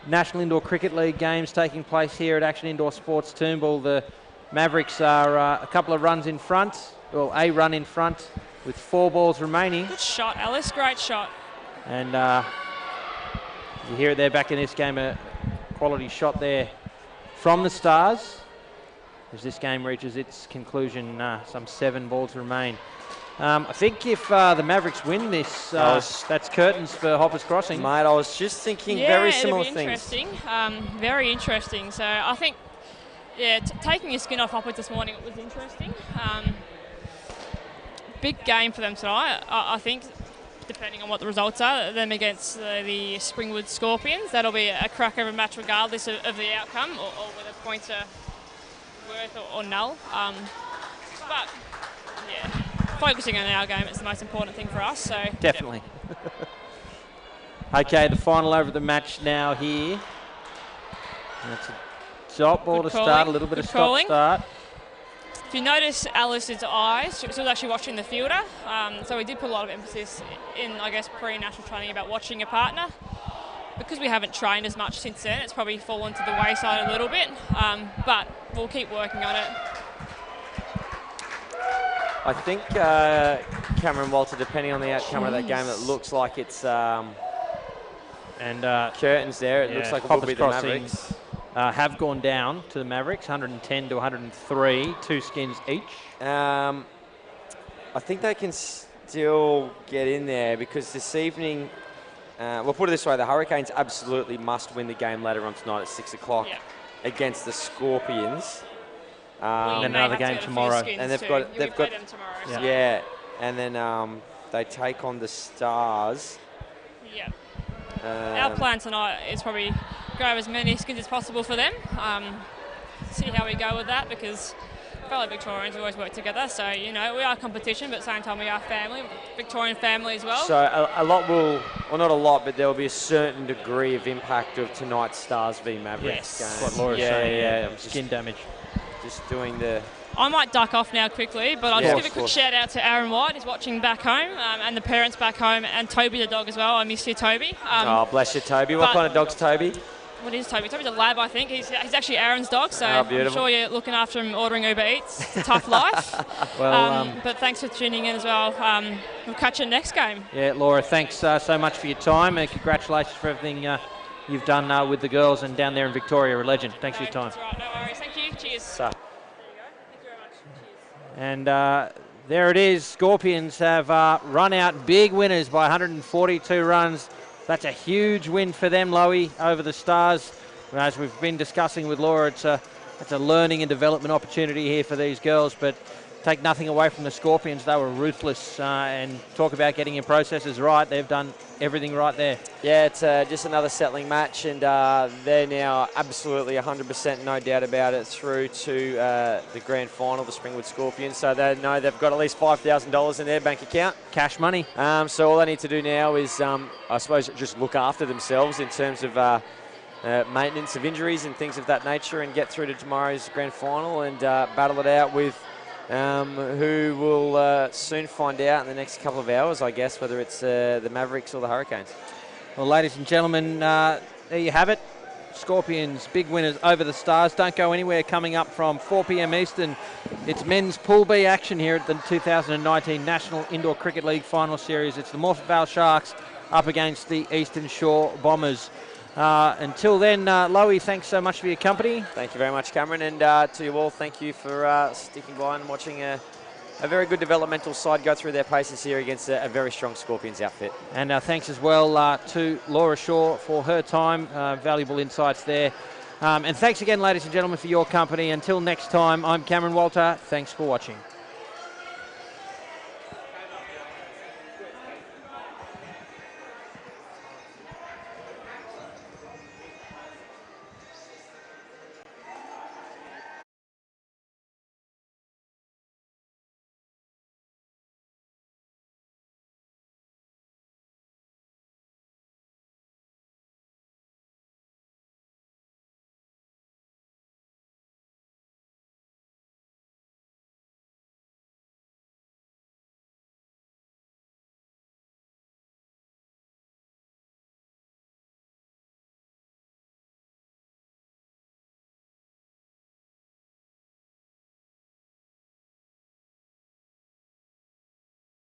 National Indoor Cricket League games taking place here at Action Indoor Sports Toombul. The Mavericks are a couple of runs in front, well, a run in front with 4 balls remaining.
Good shot, Alice. Great shot.
And you hear it there back in this game, a quality shot there from the Stars as this game reaches its conclusion. Some 7 balls remain. I think if the Mavericks win this, that's curtains for Hoppers Crossing.
Mate, I was just thinking very similar
it'll be
things.
interesting. Very interesting. So I think, taking your skin off Hoppers this morning, it was interesting. Big game for them tonight. I think depending on what the results are, them against the Springwood Scorpions. That'll be a cracker of a match regardless of the outcome or whether points are worth or null. But, yeah, focusing on our game is the most important thing for us. So
Definitely. Okay, the final over the match now here. And it's a dot ball to start, a little bit of stop-start.
If you notice Alice's eyes, she was actually watching the fielder. So we did put a lot of emphasis in, I guess, pre-national training about watching your partner. Because we haven't trained as much since then, it's probably fallen to the wayside a little bit. But we'll keep working on it.
I think Cameron Walter, depending on the outcome of that game, it looks like it's curtains there. It looks like it will be the Mavericks.
Have gone down to the Mavericks, 110 to 103, 2 skins each.
I think they can still get in there because this evening, we'll put it this way, the Hurricanes absolutely must win the game later on tonight at 6 o'clock against the Scorpions.
And another game tomorrow.
And they've got
them tomorrow.
Yeah, and then they take on the Stars.
Yeah. Our plan tonight is probably grab as many skins as possible for them. See how we go with that because fellow Victorians always work together. So, you know, we are competition, but at the same time we are family, Victorian family as well.
So a lot will, well not a lot, but there will be a certain degree of impact of tonight's Stars v Mavericks game.
That's what Laura's saying. Skin damage.
Just doing the...
I might duck off now quickly, but I'll just give a quick shout out to Aaron White, who's watching back home, and the parents back home, and Toby the dog as well. I miss you, Toby.
Oh, bless you, Toby. What kind of dog's Toby?
What is Toby? Toby's a lab, I think. He's actually Aaron's dog, so I'm sure you're looking after him ordering Uber Eats. It's a tough life. But thanks for tuning in as well. We'll catch you next game.
Yeah, Laura, thanks so much for your time, and congratulations for everything you've done with the girls and down there in Victoria. You're a legend. Thanks for your time.
That's right, no worries. Thank you. Cheers.
And there it is. Scorpions have run out big winners by 142 runs. That's a huge win for them, Loey, over the Stars. As we've been discussing with Laura, it's a learning and development opportunity here for these girls, but take nothing away from the Scorpions. They were ruthless, and talk about getting your processes right. They've done everything right there. Yeah,
it's just another settling match, and they're now absolutely 100%, no doubt about it, through to the grand final, the Springwood Scorpions. So they know they've got at least $5,000 in their bank account.
Cash money.
So all they need to do now is, I suppose, just look after themselves in terms of maintenance of injuries and things of that nature, and get through to tomorrow's grand final and battle it out with who will soon find out in the next couple of hours, I guess, whether it's the Mavericks or the Hurricanes. Well, ladies and gentlemen, there you have it. Scorpions, big winners over the Stars. Don't go anywhere. Coming up from 4 p.m. Eastern, it's men's Pool B action here at the 2019 National Indoor Cricket League Final Series. It's the Morphett Vale Sharks up against the Eastern Shore Bombers. Until then, Loey, thanks so much for your company. Thank you very much, Cameron, and to you all, thank you for sticking by and watching a very good developmental side go through their paces here against a very strong Scorpions outfit. And thanks as well to Laura Shaw for her time, valuable insights there. And thanks again, ladies and gentlemen, for your company. Until next time, I'm Cameron Walter. Thanks for watching.